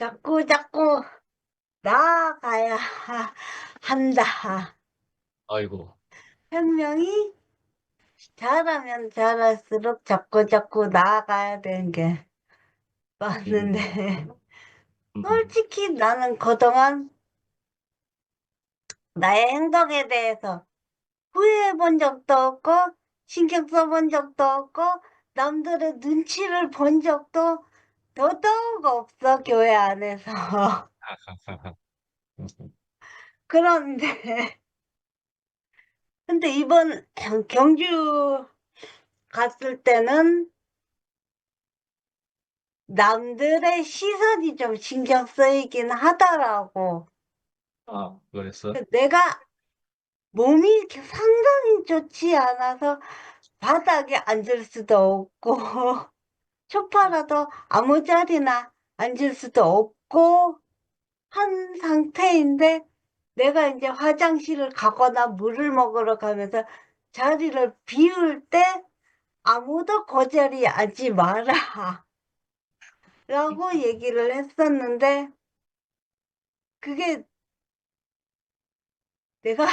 자꾸 자꾸 나아가야 한다. 아이고. 혁명이 잘하면 잘할수록 자꾸 자꾸 나아가야 되는 게 음, 맞는데, 음, 솔직히 나는 그동안 나의 행동에 대해서 후회해 본 적도 없고, 신경 써본 적도 없고, 남들의 눈치를 본 적도 더더욱 없어, 교회 안에서. 그런데, 근데 이번 경주 갔을 때는 남들의 시선이 좀 신경 쓰이긴 하더라고. 그랬어? 내가 몸이 이렇게 상당히 좋지 않아서 바닥에 앉을 수도 없고, 소파라도 아무 자리나 앉을 수도 없고 한 상태인데, 내가 이제 화장실을 가거나 물을 먹으러 가면서 자리를 비울 때 아무도 그 자리에 앉지 마라 라고 얘기를 했었는데, 그게 내가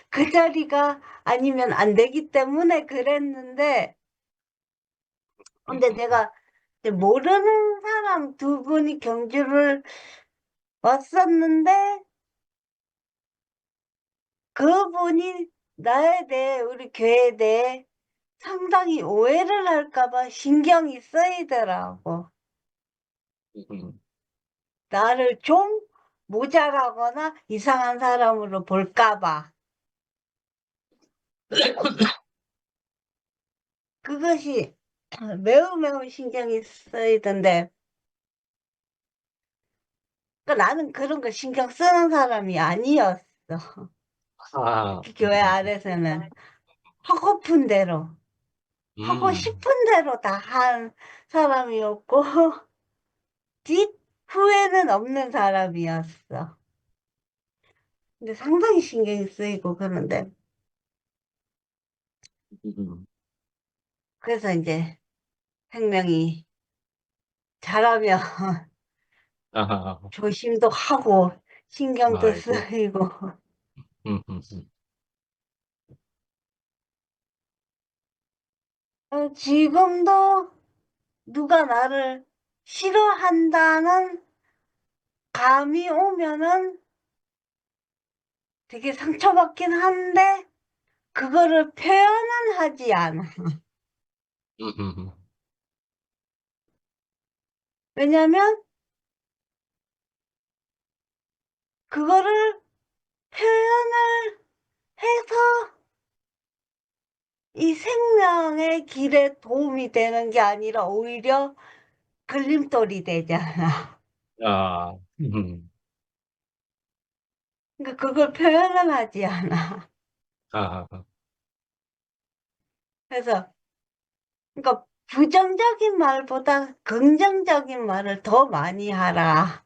그 자리가 아니면 안 되기 때문에 그랬는데, 근데 내가 이제 모르는 사람 두 분이 경주를 왔었는데, 그분이 나에 대해, 우리 교회에 대해 상당히 오해를 할까 봐 신경이 쓰이더라고. 음, 나를 좀 모자라거나 이상한 사람으로 볼까 봐. 그것이 매우 매우 신경이 쓰이던데, 나는 그런 거 신경 쓰는 사람이 아니었어. 아, 특히 교회 안에서는 하고픈 대로, 하고 음, 싶은 대로 다 한 사람이었고, 뒷 후회는 없는 사람이었어. 근데 상당히 신경이 쓰이고 그런데, 음, 그래서 이제 생명이 잘하면 아, 조심도 하고 신경도 아이고. 쓰이고. 음. 지금도 누가 나를 싫어한다는 감이 오면은 되게 상처받긴 한데, 그거를 표현은 하지 않아. 음. 왜냐면 그거를 표현을 해서 이 생명의 길에 도움이 되는 게 아니라 오히려 걸림돌이 되잖아. 아, 그러니까 그걸 표현을 하지 않아. 아, 그래서, 그러니까 부정적인 말보다 긍정적인 말을 더 많이 하라.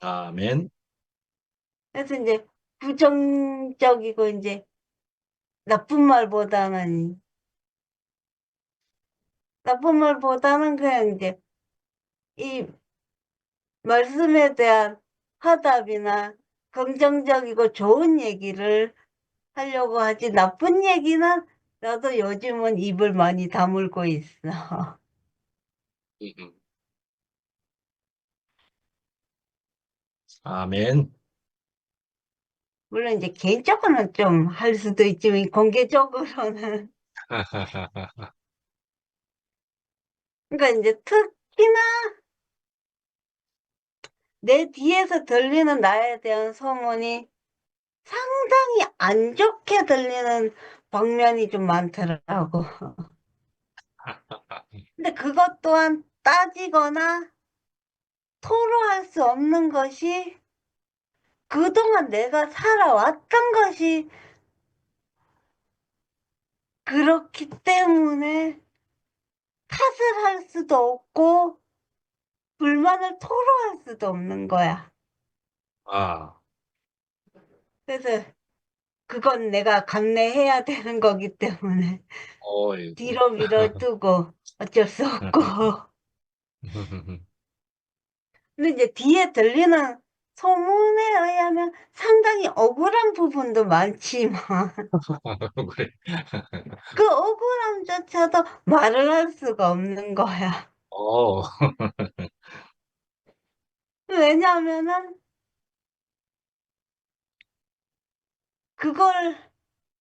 아멘. 그래서 이제 부정적이고 이제 나쁜 말보다는 그냥 이제 이 말씀에 대한 화답이나 긍정적이고 좋은 얘기를 하려고 하지, 나쁜 얘기는 나도 요즘은 입을 많이 다물고 있어. 음. 아멘. 물론 이제 개인적으로는 좀 할 수도 있지만 공개적으로는. 그러니까 이제 특히나 내 뒤에서 들리는 나에 대한 소문이 상당히 안 좋게 들리는 방면이 좀 많더라고. 근데 그것 또한 따지거나 토로할 수 없는 것이, 그동안 내가 살아왔던 것이 그렇기 때문에 탓을 할 수도 없고 불만을 토로할 수도 없는 거야. 아, 그래서 그건 내가 감내해야 되는 거기 때문에 어이구. 뒤로 밀어두고 어쩔 수 없고. 근데 이제 뒤에 들리는 소문에 의하면 상당히 억울한 부분도 많지만 그래. 그 억울함조차도 말을 할 수가 없는 거야. 어, 왜냐하면은 그걸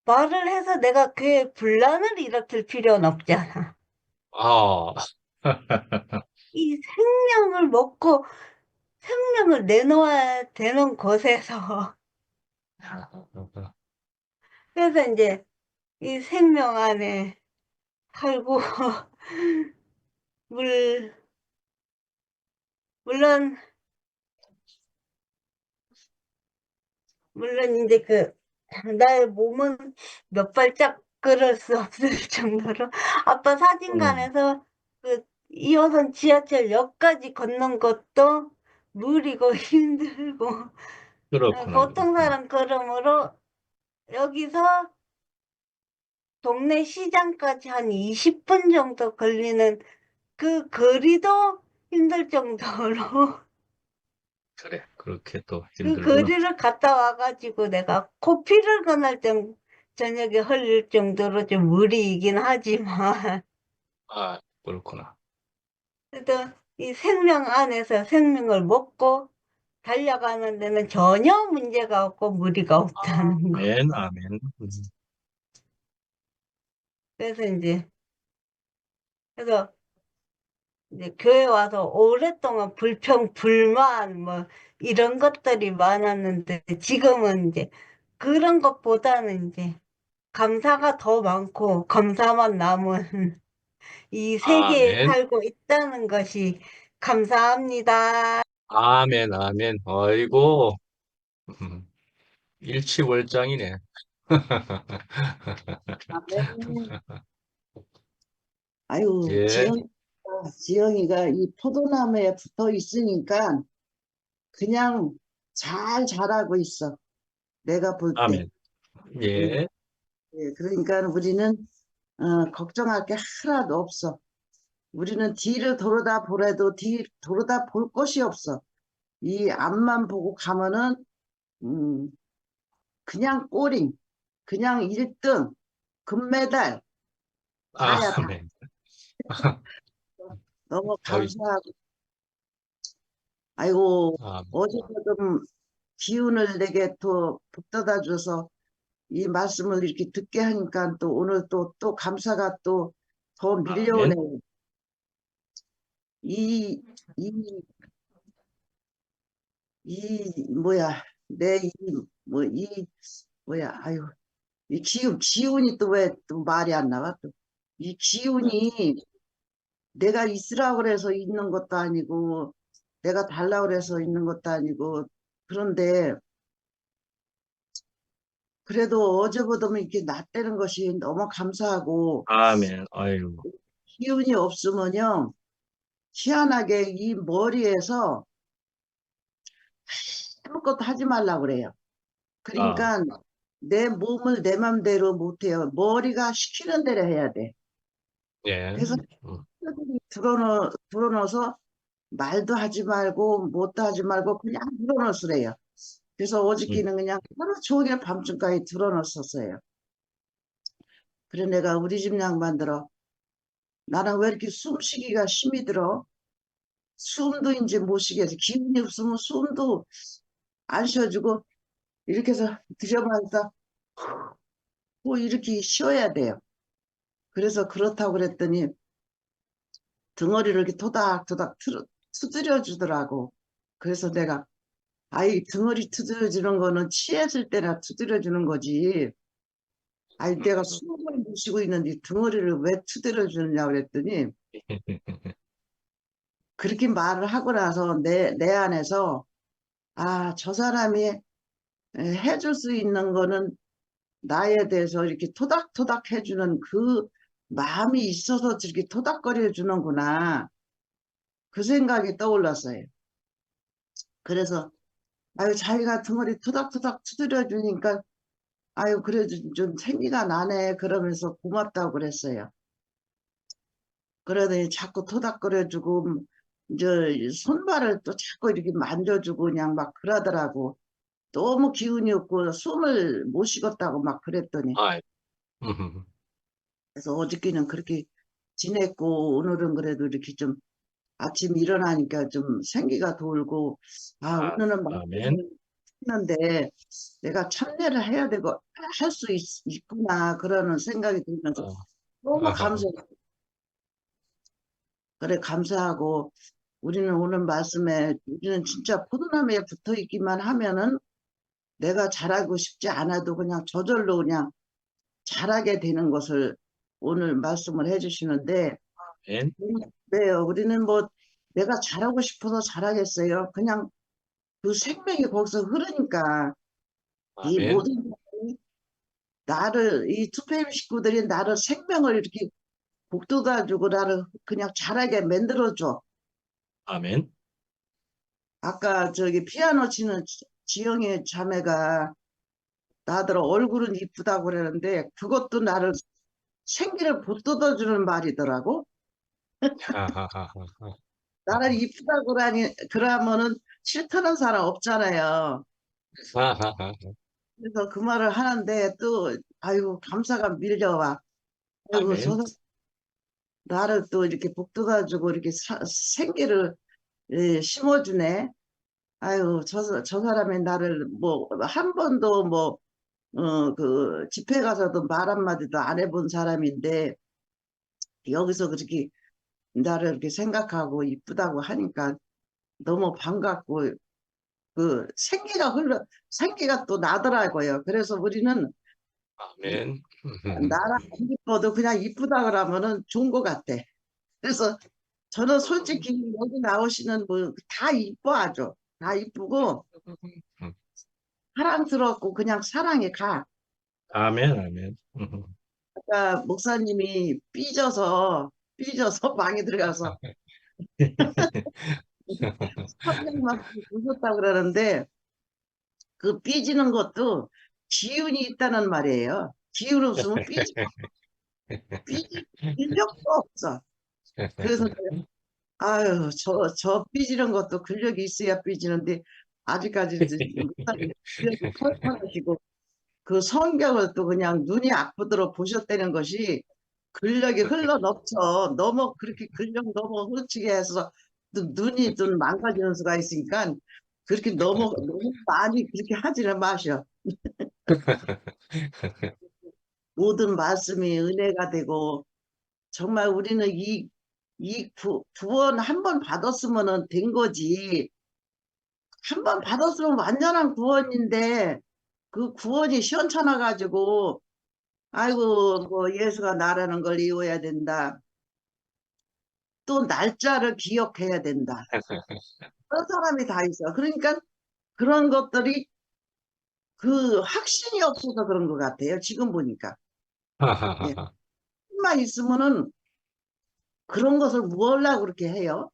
말을 해서 내가 그의 분란을 일으킬 필요는 없잖아. 아, 이 생명을 먹고 생명을 내놓아야 되는 곳에서 그래서 이제 이 생명 안에 살고 물 물론 물론 이제 그 나의 몸은 몇 발짝 걸을 수 없을 정도로 아빠 음, 사진관에서 그 2호선 지하철역까지 걷는 것도 무리고 힘들고 그렇구나, 보통 그렇구나. 사람 걸음으로 여기서 동네 시장까지 한 20분 정도 걸리는 그 거리도 힘들 정도로 그래, 그렇게 또 그 힘들구나. 거리를 갔다 와가지고 내가 코피를 꺼낼 땐 저녁에 흘릴 정도로 좀 무리이긴 하지만 아, 그렇구나. 그래도 이 생명 안에서 생명을 먹고 달려가는 데는 전혀 문제가 없고 무리가 없다는 거. 아멘, 아멘. 그래서 그래서 이제 교회 와서 오랫동안 불평, 불만 뭐 이런 것들이 많았는데 지금은 이제 그런 것보다는 이제 감사가 더 많고 감사만 남은 이 세계에 아멘, 살고 있다는 것이 감사합니다. 아멘, 아멘. 아이고, 음, 일치월장이네. 아, 네. 아유, 예, 지영이가 이 포도나무에 붙어 있으니까 그냥 잘 자라고 있어. 내가 볼 때. 아멘. 응. 예, 예, 그러니까 우리는 걱정할 게 하나도 없어. 우리는 뒤를 돌아다 보래도 돌아다 볼 곳이 없어. 이 앞만 보고 가면은 음, 그냥 꼬링, 그냥 1등, 금메달 다야 다. 아멘. 너무 어이, 감사하고 아이고 아멘. 어제도 좀 기운을 내게 또 북돋아 줘서 이 말씀을 이렇게 듣게 하니까 또 오늘 또 감사가 또 더 아멘. 밀려오네요. 이, 이, 뭐야, 뭐야, 아유, 이 기운이 또 왜 또 말이 안 나와 또. 이 기운이 내가 있으라고 그래서 있는 것도 아니고, 내가 달라고 그래서 있는 것도 아니고, 그런데 그래도 어제보다는 이렇게 낫다는 것이 너무 감사하고, 아멘. 아유, 기운이 없으면요, 희한하게 이 머리에서 아무것도 하지 말라고 그래요. 아, 그러니까 내 몸을 내 맘대로 못해요. 머리가 시키는 대로 해야 돼. 예. 그래서 불어넣어서 말도 하지 말고 못도 하지 말고 그냥 불어넣으래요. 그래서 음, 어저께는 그냥 하루 종일 밤중까지 불어넣었어요. 그래 내가 우리 집 양반들어 나는 왜 이렇게 숨쉬기가 힘이 들어? 숨도 이제 못 쉬겠어. 기운이 없으면 숨도 안 쉬어주고 이렇게 해서 들여마서 뭐 이렇게 쉬어야 돼요. 그래서 그렇다고 그랬더니 등어리를 이렇게 토닥토닥 두드려 주더라고. 그래서 내가 아이 등어리 두드려 주는 거는 취했을 때나 두드려 주는 거지. 아이 내가 숨을 못 쉬고 있는데 등어리를 왜 두드려 주느냐 그랬더니 그렇게 말을 하고 나서 내 안에서 아, 저 사람이 해줄 수 있는 거는 나에 대해서 이렇게 토닥토닥 해주는 그 마음이 있어서 저렇게 토닥거려 주는구나. 그 생각이 떠올랐어요. 그래서 아유 자기가 등어리 토닥토닥 두드려 주니까 아유 그래도 좀 생기가 나네 그러면서 고맙다고 그랬어요. 그러더니 자꾸 토닥거려 주고 저 손발을 또 자꾸 이렇게 만져주고 그냥 막 그러더라고. 너무 기운이 없고 숨을 못 쉬겠다고 막 그랬더니. 아이, 음, 그래서 어저께는 그렇게 지냈고 오늘은 그래도 이렇게 좀 아침 일어나니까 좀 생기가 돌고 아 오늘은 아멘. 말씀을 했는데 내가 참여를 해야 되고 할 수 있구나 그러는 생각이 들면서 어, 너무 어, 감사해. 그래 감사하고 우리는 오늘 말씀에 우리는 진짜 포도나무에 붙어 있기만 하면은 내가 잘하고 싶지 않아도 그냥 저절로 그냥 잘하게 되는 것을 오늘 말씀을 해주시는데 아멘. 왜요? 우리는 뭐 내가 잘하고 싶어서 잘하겠어요. 그냥 그 생명이 거기서 흐르니까 이 아멘. 모든 사람이 나를 이 투페임 식구들이 나를 생명을 이렇게 북돋아주고 나를 그냥 잘하게 만들어줘. 아멘. 아까 저기 피아노 치는 지영이 자매가 나들 얼굴은 이쁘다고 그러는데 그것도 나를 생기를 북돋아주는 말이더라고. 하하하하. 나를 이쁘다고 그러면은 싫다는 사람 없잖아요. 하하하. 그래서 그 말을 하는데 또 아이고 감사가 밀려와. 아이고 아멘. 저 나를 또 이렇게 북돋아주고 이렇게 생기를 심어주네. 아유 저 사람이 나를 뭐 한 번도 뭐 그 집회 가서도 말 한마디도 안 해본 사람인데 여기서 그렇게 나를 이렇게 생각하고 이쁘다고 하니까 너무 반갑고 그 생기가 또 나더라고요. 그래서 우리는 아멘. 나랑 안 이뻐도 그냥 이쁘다 그러면은 좋은 것 같아. 그래서 저는 솔직히 여기 나오시는 분 다 이뻐 아주 다 이쁘고 사랑스럽고 그냥 사랑이 가. 아멘. 아멘. 아까 목사님이 삐져서 방에 들어가서 성경만 보셨다 그러는데 그 삐지는 것도 기운이 있다는 말이에요. 기운 없으면 삐질 인력도 없어. 그래서 아유, 저 삐지는 것도 근력이 있어야 삐지는데, 아직까지 목사님 근력이 펄펄하시고, 그 성경을 또 그냥 눈이 아프도록 보셨다는 것이 근력이 흘러 넘쳐, 너무 그렇게 근력 너무 흐르치게 해서 또 눈이 좀 망가지는 수가 있으니까, 그렇게 너무 많이 그렇게 하지는 마셔. 모든 말씀이 은혜가 되고, 정말 우리는 이 구원 한 번 받았으면 된 거지. 한 번 받았으면 완전한 구원인데 그 구원이 시원찮아 가지고 아이고 뭐 예수가 나라는 걸 이루어야 된다. 또 날짜를 기억해야 된다. 그런 사람이 다 있어. 그러니까 그런 것들이 그 확신이 없어서 그런 것 같아요. 지금 보니까. 예. 하하하하. 만 있으면은 그런 것을 무엇라 그렇게 해요?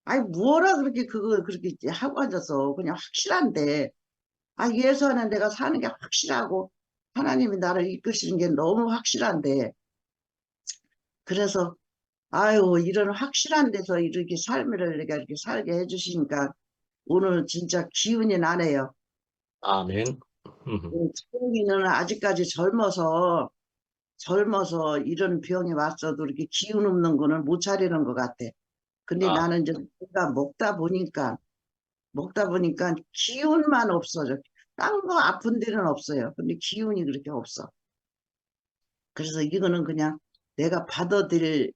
아니 무엇라 그렇게 그거 그렇게 하고 앉아서 그냥 확실한데 아, 예수 안에 내가 사는 게 확실하고 하나님이 나를 이끄시는 게 너무 확실한데 그래서 아유 이런 확실한 데서 이렇게 삶을 내가 이렇게 살게 해주시니까 오늘 진짜 기운이 나네요. 아멘. 지금이는 아직까지 젊어서 이런 병이 왔어도 이렇게 기운 없는 거는 못 차리는 것 같아. 근데 아, 나는 이제 내가 먹다 보니까 기운만 없어져. 딴 거 아픈 데는 없어요. 근데 기운이 그렇게 없어. 그래서 이거는 그냥 내가 받아들일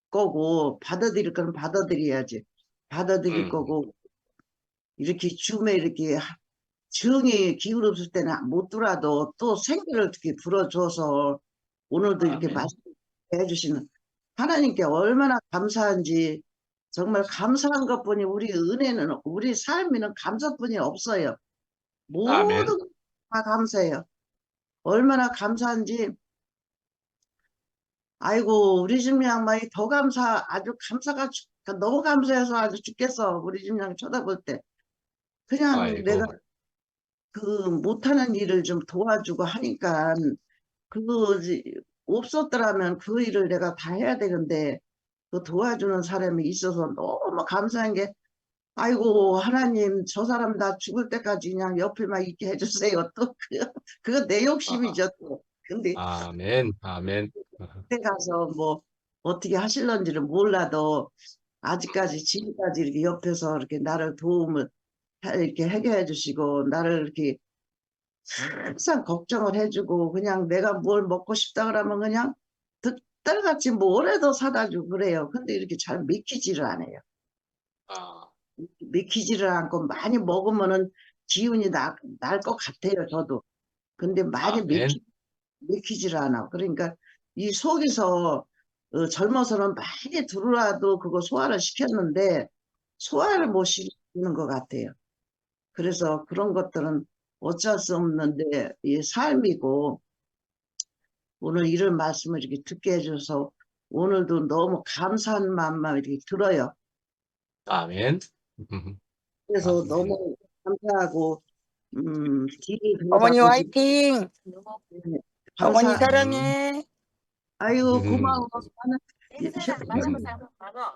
거고, 받아들일 거는 받아들여야지. 받아들일 음, 거고, 이렇게 줌에 이렇게 정이 기울 없을 때는 못 들어도 또 생기를 어떻게 불어줘서 오늘도 이렇게 아멘. 말씀해 주시는 하나님께 얼마나 감사한지 정말 감사한 것뿐이 우리 은혜는, 우리 삶에는 감사뿐이 없어요. 아멘. 모든 다 감사해요. 얼마나 감사한지 아이고 우리 집 양반이 더 아주 감사가 너무 감사해서 아주 죽겠어. 우리 집 양 쳐다볼 때 그냥 내가 아이고. 그 못하는 일을 좀 도와주고 하니까 그거 없었더라면 그 일을 내가 다 해야 되는데 그 도와주는 사람이 있어서 너무 감사한 게, 아이고, 하나님, 저 사람 나 죽을 때까지 그냥 옆에만 있게 해주세요. 또, 그거 내 욕심이죠, 또. 근데 아멘, 아멘. 그때 가서 뭐, 어떻게 하실런지를 몰라도, 아직까지, 지금까지 이렇게 옆에서 이렇게 나를 도움을 이렇게 해결해 주시고, 나를 이렇게 항상 걱정을 해주고, 그냥 내가 뭘 먹고 싶다 그러면 그냥 딸같이 뭐라도 사다 주고 그래요. 근데 이렇게 잘 믿기지를 않아요. 아, 믿기지를 않고 많이 먹으면은 기운이 날 것 같아요, 저도. 근데 많이 아멘. 믿기지를 않아. 그러니까 이 속에서 젊어서는 많이 들어와도 그거 소화를 시켰는데 소화를 못 시키는 것 같아요. 그래서 그런 것들은 어쩔 수 없는데 이 삶이고, 오늘 이런 말씀을 이렇게 듣게 해줘서 오늘도 너무 감사한 마음만 이렇게 들어요. 아멘. 그래서 아멘. 너무 감사하고, 길이 어머니 들어가고 싶 화이팅! 어머니 감사, 사랑해. 아이고, 고마워. 나는 어머니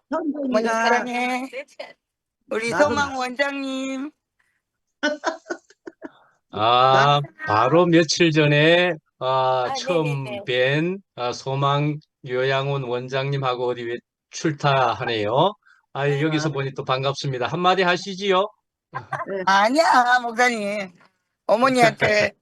현정이가 사랑해. 우리 나도, 소망 원장님. 아, 바로 며칠 전에 처음 네네네. 뵌 소망 요양원 원장님하고 어디 출타하네요. 아, 여기서 보니 또 반갑습니다. 한마디 하시지요? 아니야, 목사님. 어머니한테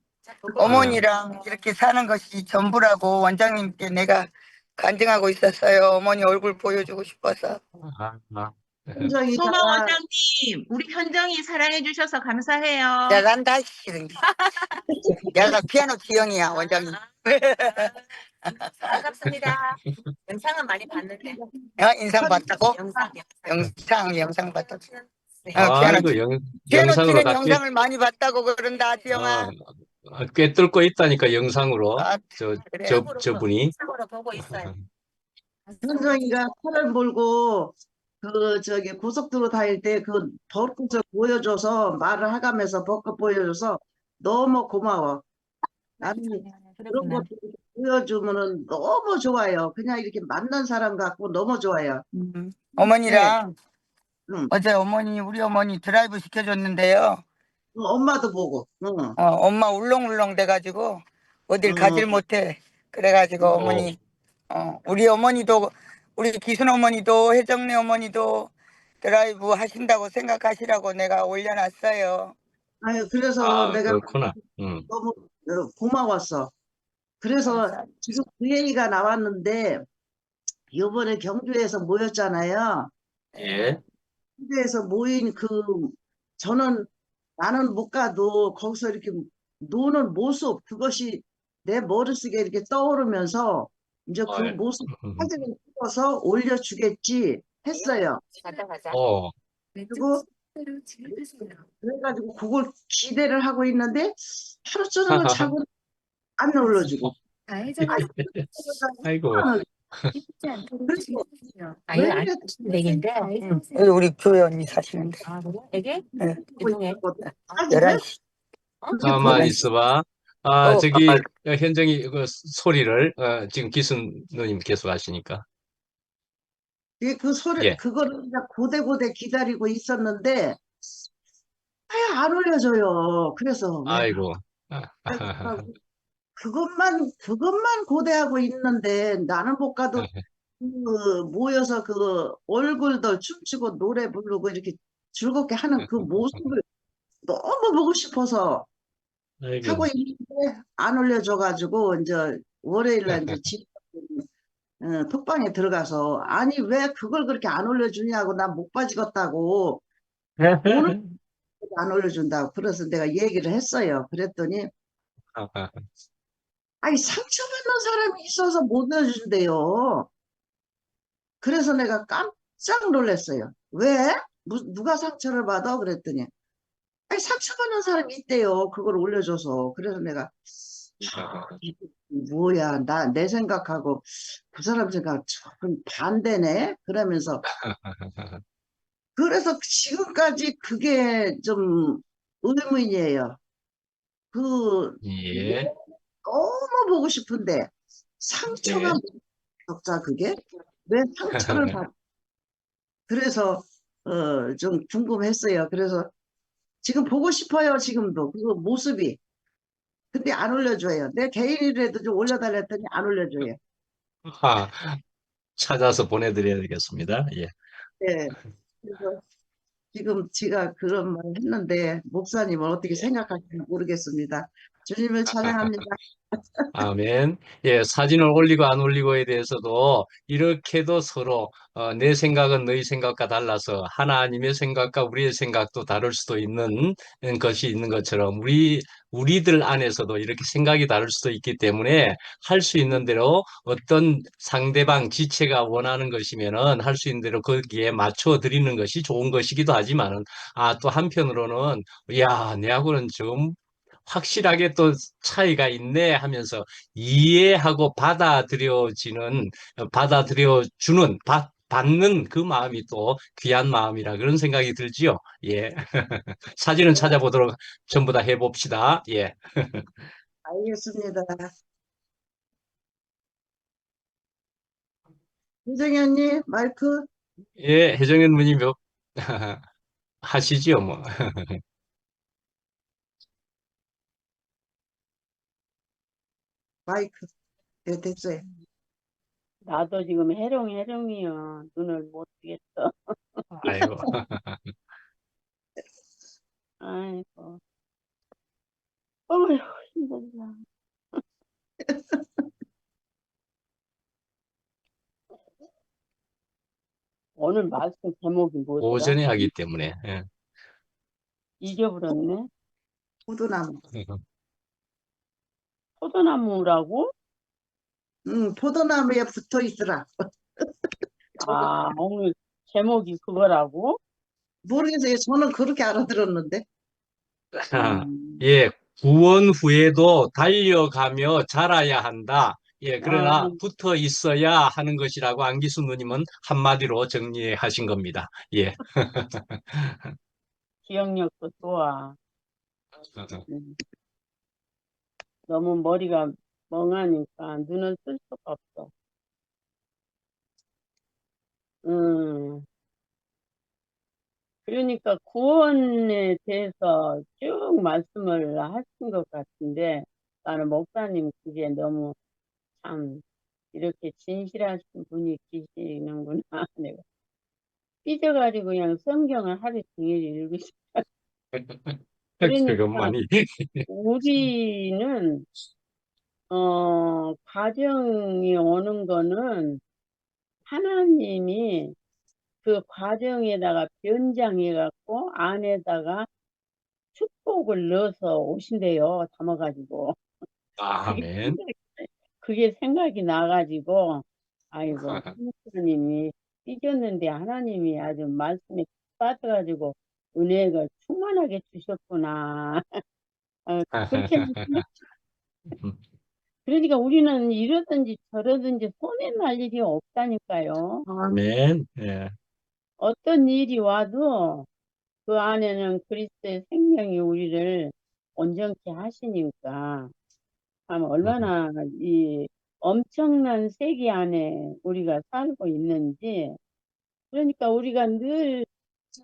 어머니랑 이렇게 사는 것이 전부라고 원장님께 내가 간증하고 있었어요. 어머니 얼굴 보여주고 싶어서. 아, 아. 현정이가 소망 원장님, 우리 현정이 사랑해 주셔서 감사해요. 잘한다, 싫은 게. 내가 피아노 지영이야, 원장님. 반갑습니다. 영상은 많이 봤는데. 인상 봤다고? 영상 봤다고. 피아노 아이고, 피아노 영상으로 치는 다 영상을 많이 봤다고 그런다, 지영아. 꿰뚫고 있다니까, 영상으로. 아, 저, 그래. 저분이. 영상으로 보고 있어요. 현정이가 차를 몰고 저기 고속도로 다닐 때 그 벚꽃을 보여줘서 말을 하가면서 벚꽃 보여줘서 너무 고마워. 나는 그런 것들 보여주면은 너무 좋아요. 그냥 이렇게 만난 사람 같고 너무 좋아요. 어머니랑 응. 어제 우리 어머니 드라이브 시켜줬는데요. 엄마도 보고. 응. 엄마 울렁울렁 돼가지고 어딜 응. 가질 못해. 그래가지고 어머니, 우리 어머니도, 우리 기순 어머니도 혜정네 어머니도 드라이브 하신다고 생각하시라고 내가 올려놨어요. 아유, 그래서 아, 내가 그렇구나. 너무 고마웠어. 그래서 감사합니다. 지금 그 얘기가 나왔는데, 이번에 경주에서 모였잖아요. 예. 경주에서 모인 저는 나는 못 가도 거기서 이렇게 노는 모습, 그것이 내 머릿속에 이렇게 떠오르면서 이제 그 아이, 모습 사진을 찍어서 올려주겠지 했어요. 맞아. 어, 그리고 그래가지고 그걸 기대를 하고 있는데 하루 종일 자고 안 올려주고. 아이고. 그리고 아예 왜 안 이래 하시면 되겠는데. 여기 우리 교회 언니 사시는데. 되게? 네. 이동해. 11시. 가만 있어봐. 아, 어, 저기, 현정이 그 소리를, 지금 기순 누님 계속 하시니까. 그 소리, 예. 그거를 그냥 고대고대 기다리고 있었는데, 아예 안 올려줘요. 그래서 왜, 아이고. 그것만 고대하고 있는데, 나는 못 가도 모여서 얼굴들 춤추고 노래 부르고 이렇게 즐겁게 하는 그 모습을 너무 보고 싶어서 아이고. 하고 있는데, 안 올려줘가지고, 이제 월요일날 이제 톡방에 들어가서, 아니, 왜 그걸 그렇게 안 올려주냐고, 난 못 빠지겠다고, 오늘 안 올려준다고. 그래서 내가 얘기를 했어요. 그랬더니, 아니, 상처받는 사람이 있어서 못 올려준대요. 그래서 내가 깜짝 놀랐어요. 왜? 누가 상처를 받아? 그랬더니, 아니, 상처받는 사람이 있대요. 그걸 올려줘서. 그래서 내가, 이게 뭐야, 내 생각하고 그 사람 생각 조금 반대네? 그러면서, 그래서 지금까지 그게 좀 의문이에요. 예. 너무 보고 싶은데, 상처가 적자, 그게? 왜 상처를 받, 그래서, 좀 궁금했어요. 그래서 지금 보고 싶어요, 지금도. 그 모습이. 근데 안 올려줘요. 내 개인이라도 좀 올려달랬더니 안 올려줘요. 아, 찾아서 보내드려야 되겠습니다. 예. 네. 그래서 지금 제가 그런 말 했는데, 목사님은 어떻게 생각하실지 모르겠습니다. 주님을 찬양합니다. 아멘. 예, 사진을 올리고 안 올리고에 대해서도 이렇게도 서로 내 생각은 너희 생각과 달라서 하나님의 생각과 우리의 생각도 다를 수도 있는 것이 있는 것처럼 우리들 안에서도 이렇게 생각이 다를 수도 있기 때문에 할 수 있는 대로 어떤 상대방 지체가 원하는 것이면은 할 수 있는 대로 거기에 맞춰 드리는 것이 좋은 것이기도 하지만은 또 한편으로는 야, 내하고는 좀 확실하게 또 차이가 있네 하면서 이해하고 받아들여주는, 받는 그 마음이 또 귀한 마음이라 그런 생각이 들지요. 예. 사진은 찾아보도록 전부 다 해봅시다. 예. 알겠습니다. 유정희 언니, 마이크, 예, 혜정현 누님 하시지요, 뭐. 마이크. 네, 됐어요. 나도 지금 해롱해롱이요. 눈을 못 뜨겠어. 아이고. 아이고. 어휴, 힘들다. 오늘 말씀 제목이 뭐더라? 오전에 하기 때문에. 예. 잊어버렸네. 포도나무. 포도나무라고? 포도나무에 붙어 있으라. 아, 오늘 제목이 그거라고? 모르겠어요. 저는 그렇게 알아들었는데. 예, 구원 후에도 달려가며 자라야 한다. 예, 아, 그러나 붙어 있어야 하는 것이라고 안기수 누님은 한마디로 정리하신 겁니다. 예. 기억력도 좋아. 음, 너무 머리가 멍하니까 눈을 쓸 수가 없어. 음, 그러니까 구원에 대해서 쭉 말씀을 하신 것 같은데 나는 목사님 그게 너무 참 이렇게 진실하신 분이 계시는구나. 내가 삐져가지고 그냥 성경을 하루 종일 읽고 싶어. 그러니까 그것만이. 우리는 과정이 오는 거는 하나님이 그 과정에다가 변장해갖고 안에다가 축복을 넣어서 오신대요. 담아가지고. 그게 아멘. 생각이, 그게 생각이 나가지고, 아이고, 하나님이 삐졌는데 하나님이 아주 말씀에 빠져가지고 은혜가 충만하게 주셨구나. 그렇게 말씀해. 그러니까 우리는 이러든지 저러든지 손에 날 일이 없다니까요. 아멘. 예. 어떤 일이 와도 그 안에는 그리스도의 생명이 우리를 온전케 하시니까 참 얼마나 이 엄청난 세계 안에 우리가 살고 있는지. 그러니까 우리가 늘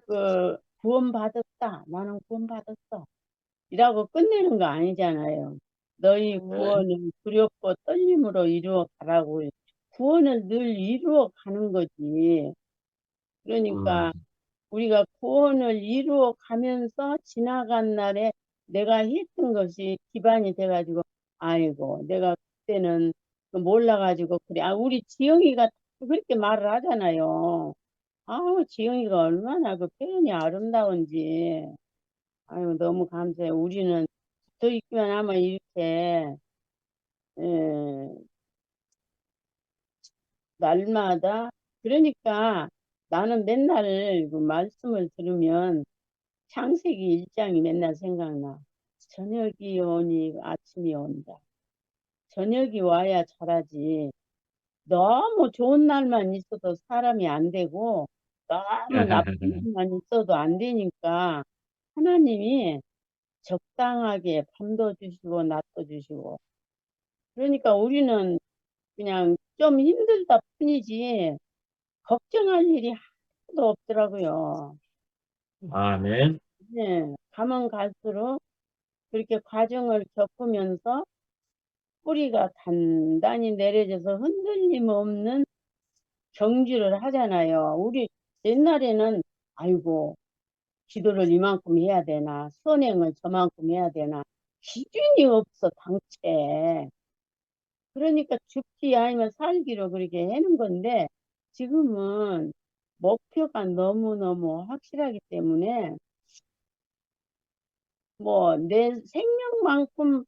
그 구원받았다, 나는 구원받았어 이라고 끝내는 거 아니잖아요. 너희 구원은 두렵고 떨림으로 이루어 가라고. 구원을 늘 이루어 가는 거지. 그러니까 우리가 구원을 이루어 가면서 지나간 날에 내가 했던 것이 기반이 돼가지고, 아이고, 내가 그때는 몰라가지고, 그래. 우리 지영이가 그렇게 말을 하잖아요. 지영이가 얼마나 그 표현이 아름다운지. 아유, 너무 감사해요. 우리는 붙어 있기만 하면 이렇게, 에, 날마다, 그러니까 나는 맨날 그 말씀을 들으면 창세기 1장이 맨날 생각나. 저녁이 오니 아침이 온다. 저녁이 와야 잘하지. 너무 좋은 날만 있어도 사람이 안 되고, 너무 나쁜 날만 있어도 안 되니까 하나님이 적당하게 밤도 주시고 낮도 주시고. 그러니까 우리는 그냥 좀 힘들다 뿐이지 걱정할 일이 하나도 없더라고요. 아멘. 네, 가면 갈수록 그렇게 과정을 겪으면서 뿌리가 단단히 내려져서 흔들림 없는 경주를 하잖아요. 우리 옛날에는 아이고 기도를 이만큼 해야 되나 선행을 저만큼 해야 되나 기준이 없어 당최. 그러니까 죽지 아니면 살기로 그렇게 하는 건데 지금은 목표가 너무너무 확실하기 때문에 뭐 내 생명만큼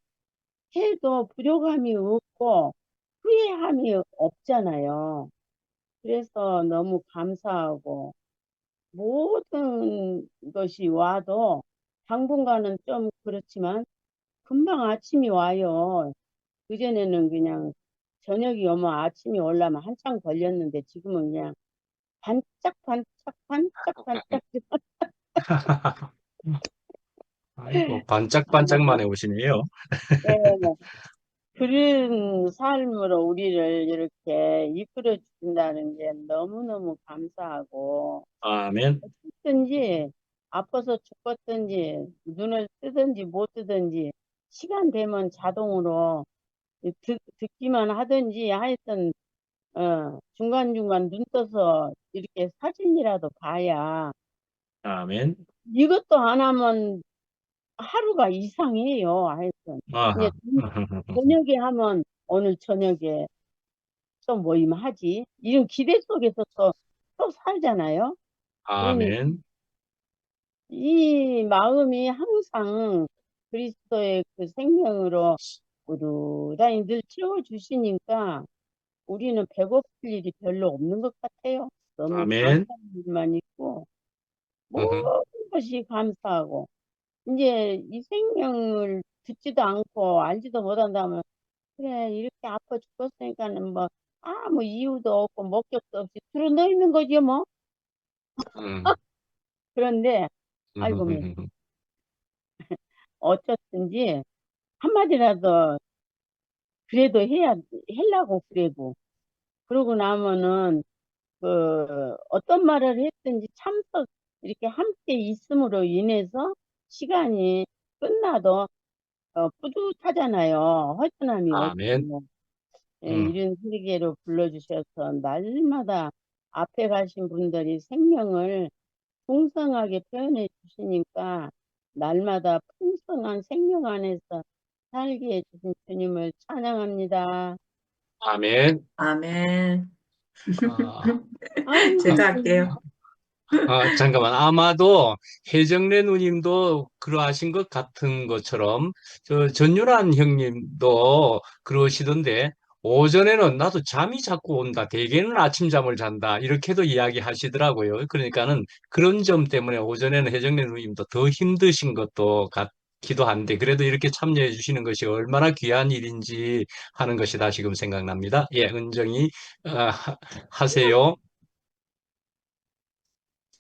해도 부족함이 없고 후회함이 없잖아요. 그래서 너무 감사하고 모든 것이 와도 당분간은 좀 그렇지만 금방 아침이 와요. 그전에는 그냥 저녁이 오면 아침이 오려면 한참 걸렸는데 지금은 그냥 반짝반짝 아이고, 반짝반짝만 해오시네요. 네, 그런 삶으로 우리를 이렇게 이끌어 주신다는 게 너무너무 감사하고 아멘. 어쨌든지 아파서 죽었든지 눈을 뜨든지 못 뜨든지 시간 되면 자동으로 듣기만 하든지 하여튼 중간중간 눈 떠서 이렇게 사진이라도 봐야 아멘. 이것도 안 하면 하루가 이상해요. 하여튼 이제 아하. 저녁에 하면 오늘 저녁에 또 모임 하지. 이런 기대 속에서 또 살잖아요. 그러니 아멘. 이 마음이 항상 그리스도의 그 생명으로 꾸준히 늘 채워주시니까 우리는 배고플 일이 별로 없는 것 같아요. 너무 아멘. 감사한 일만 있고 으흠. 모든 것이 감사하고 이제 이 생명을 듣지도 않고 알지도 못한다면 그래 이렇게 아파 죽었으니까는 뭐 아무 이유도 없고 목적도 없이 들어넣어 있는 거지 뭐. 음. 그런데 아이고 매 으흠. 어쨌든지 한마디라도 그래도 하려고 그래도 그러고 나면은 그 어떤 말을 했든지 참석 이렇게 함께 있음으로 인해서 시간이 끝나도 뿌듯하잖아요. 허전함이 아멘. 없고. 예, 음. 이런 세계로 불러주셔서 날마다 앞에 가신 분들이 생명을 풍성하게 표현해 주시니까 날마다 풍성한 생명 안에서 살게 해주신 주님을 찬양합니다. 아멘. 아멘. 아, 아유, 제가 할게요. 잠깐만. 아마도 해정래 누님도 그러하신 것 같은 것처럼 전윤환 형님도 그러시던데 오전에는 나도 잠이 자꾸 온다. 대개는 아침잠을 잔다. 이렇게도 이야기하시더라고요. 그러니까는 그런 점 때문에 오전에는 해정래 누님도 더 힘드신 것도 같기도 한데 그래도 이렇게 참여해 주시는 것이 얼마나 귀한 일인지 하는 것이 다시금 생각납니다. 예, 은정이 하세요.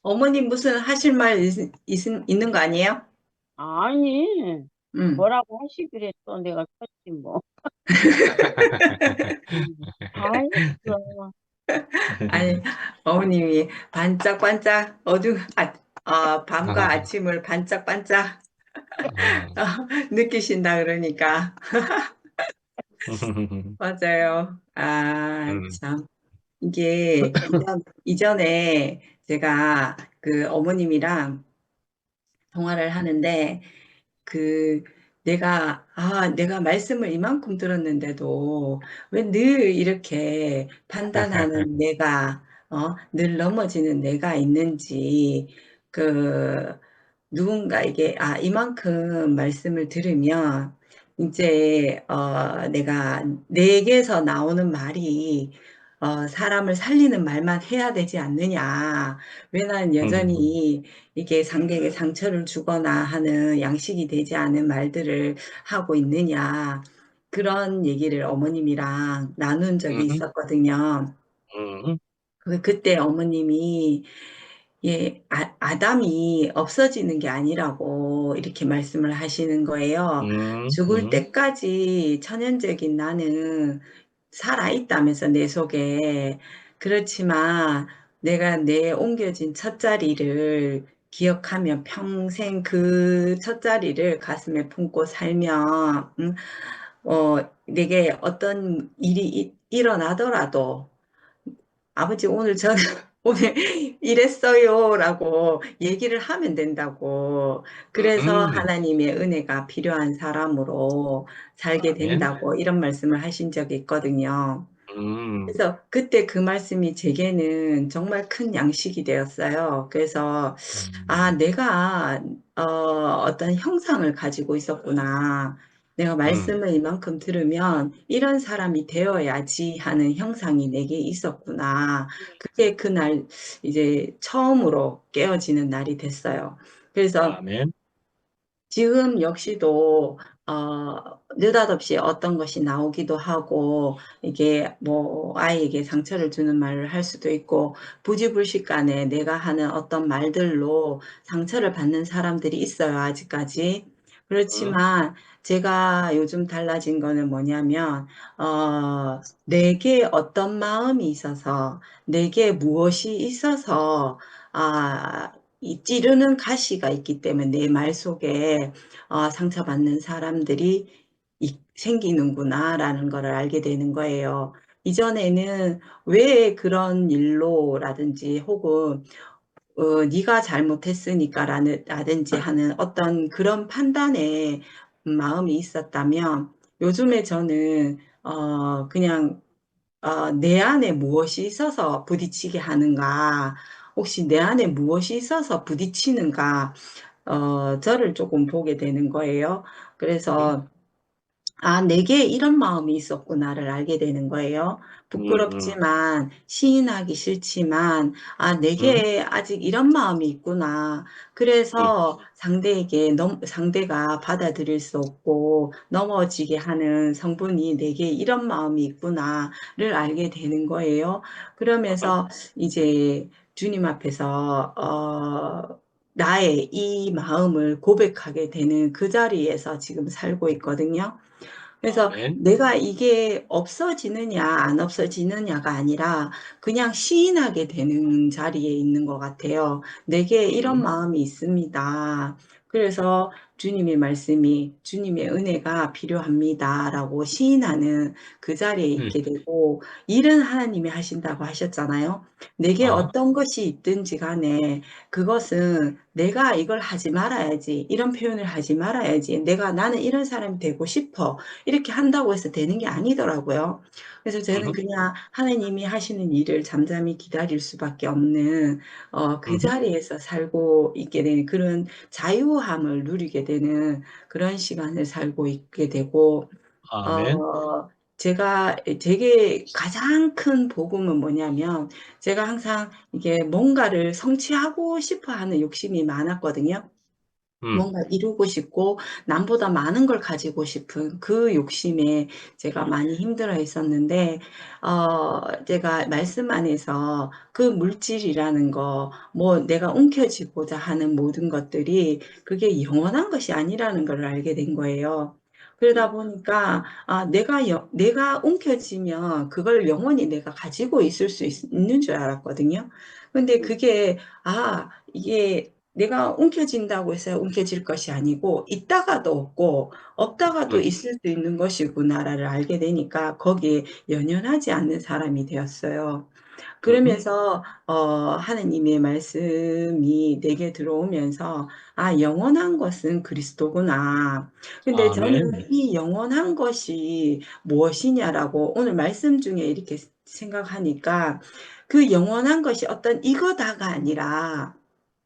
어머님 무슨 하실 말 있는 거 아니에요? 아니, 뭐라고 하시길래 또 내가 켰지 뭐. 다 했어. 아니, 어머님이 반짝반짝 밤과 아침을 반짝반짝 느끼신다 그러니까. 맞아요. 참. 이게 이전에 제가 그 어머님이랑 통화를 하는데 내가 말씀을 이만큼 들었는데도 왜 늘 이렇게 판단하는 내가, 늘 넘어지는 내가 있는지, 누군가에게, 이만큼 말씀을 들으면, 이제, 내가, 내게서 나오는 말이, 사람을 살리는 말만 해야 되지 않느냐. 왜 나는 여전히 이게 상대에게 상처를 주거나 하는 양식이 되지 않은 말들을 하고 있느냐. 그런 얘기를 어머님이랑 나눈 적이 있었거든요. 그때 어머님이 아담이 없어지는 게 아니라고 이렇게 말씀을 하시는 거예요. 죽을 때까지 천연적인 나는 살아있다면서 내 속에. 그렇지만 내가 내 옮겨진 첫 자리를 기억하며 평생 그 첫 자리를 가슴에 품고 살면, 내게 어떤 일이 일어나더라도 아버지 오늘 저는 오늘 이랬어요라고 얘기를 하면 된다고. 그래서 음, 하나님의 은혜가 필요한 사람으로 살게 아멘. 된다고 이런 말씀을 하신 적이 있거든요. 음, 그래서 그때 그 말씀이 제게는 정말 큰 양식이 되었어요. 그래서 내가 어떤 형상을 가지고 있었구나. 내가 음, 말씀을 이만큼 들으면 이런 사람이 되어야지 하는 형상이 내게 있었구나. 그게 그날 이제 처음으로 깨어지는 날이 됐어요. 그래서 아멘. 지금 역시도 느닷없이 어떤 것이 나오기도 하고 이게 뭐 아이에게 상처를 주는 말을 할 수도 있고 부지불식간에 내가 하는 어떤 말들로 상처를 받는 사람들이 있어요, 아직까지. 음, 그렇지만 제가 요즘 달라진 거는 뭐냐면 내게 어떤 마음이 있어서 내게 무엇이 있어서 이 찌르는 가시가 있기 때문에 내 말 속에 상처받는 사람들이 생기는구나라는 거를 알게 되는 거예요. 이전에는 왜 그런 일로라든지 혹은 네가 잘못했으니까라든지 하는 어떤 그런 판단에 마음이 있었다면 요즘에 저는 그냥 내 안에 무엇이 있어서 부딪히게 하는가 혹시 내 안에 무엇이 있어서 부딪히는가 저를 조금 보게 되는 거예요. 음, 그래서 내게 이런 마음이 있었구나를 알게 되는 거예요. 음, 부끄럽지만, 시인하기 싫지만, 음, 내게 아직 이런 마음이 있구나. 음, 그래서 상대가 받아들일 수 없고, 넘어지게 하는 성분이 내게 이런 마음이 있구나를 알게 되는 거예요. 그러면서 이제 주님 앞에서, 나의 이 마음을 고백하게 되는 그 자리에서 지금 살고 있거든요. 그래서 아멘. 내가 이게 없어지느냐, 안 없어지느냐가 아니라 그냥 시인하게 되는 자리에 있는 것 같아요. 내게 이런 음, 마음이 있습니다. 그래서 주님의 말씀이 주님의 은혜가 필요합니다라고 시인하는 그 자리에 음, 있게 되고 일은 하나님이 하신다고 하셨잖아요. 내게 어, 어떤 것이 있든지 간에 그것은 내가 이걸 하지 말아야지, 이런 표현을 하지 말아야지, 나는 이런 사람이 되고 싶어. 이렇게 한다고 해서 되는 게 아니더라고요. 그래서 저는 음, 그냥 하나님이 하시는 일을 잠잠히 기다릴 수밖에 없는 그 음, 자리에서 살고 있게 되는 그런 자유함을 누리게 되는 그런 시간을 살고 있게 되고 아멘. 제가 제게 가장 큰 복음은 뭐냐면 제가 항상 이게 뭔가를 성취하고 싶어 하는 욕심이 많았거든요. 음, 뭔가 이루고 싶고 남보다 많은 걸 가지고 싶은 그 욕심에 제가 많이 힘들어 했었는데 제가 말씀 안에서 그 물질이라는 거, 뭐 내가 움켜쥐고자 하는 모든 것들이 그게 영원한 것이 아니라는 걸 알게 된 거예요. 그러다 보니까 내가 움켜쥐면 그걸 영원히 내가 가지고 있을 수 있는 줄 알았거든요. 근데 그게 이게 내가 움켜진다고 해서 움켜질 것이 아니고 있다가도 없고 없다가도 음, 있을 수 있는 것이구나를 알게 되니까 거기에 연연하지 않는 사람이 되었어요. 음, 그러면서 하느님의 말씀이 내게 들어오면서 영원한 것은 그리스도구나. 근데 아멘. 저는 이 영원한 것이 무엇이냐라고 오늘 말씀 중에 이렇게 생각하니까 그 영원한 것이 어떤 이거다가 아니라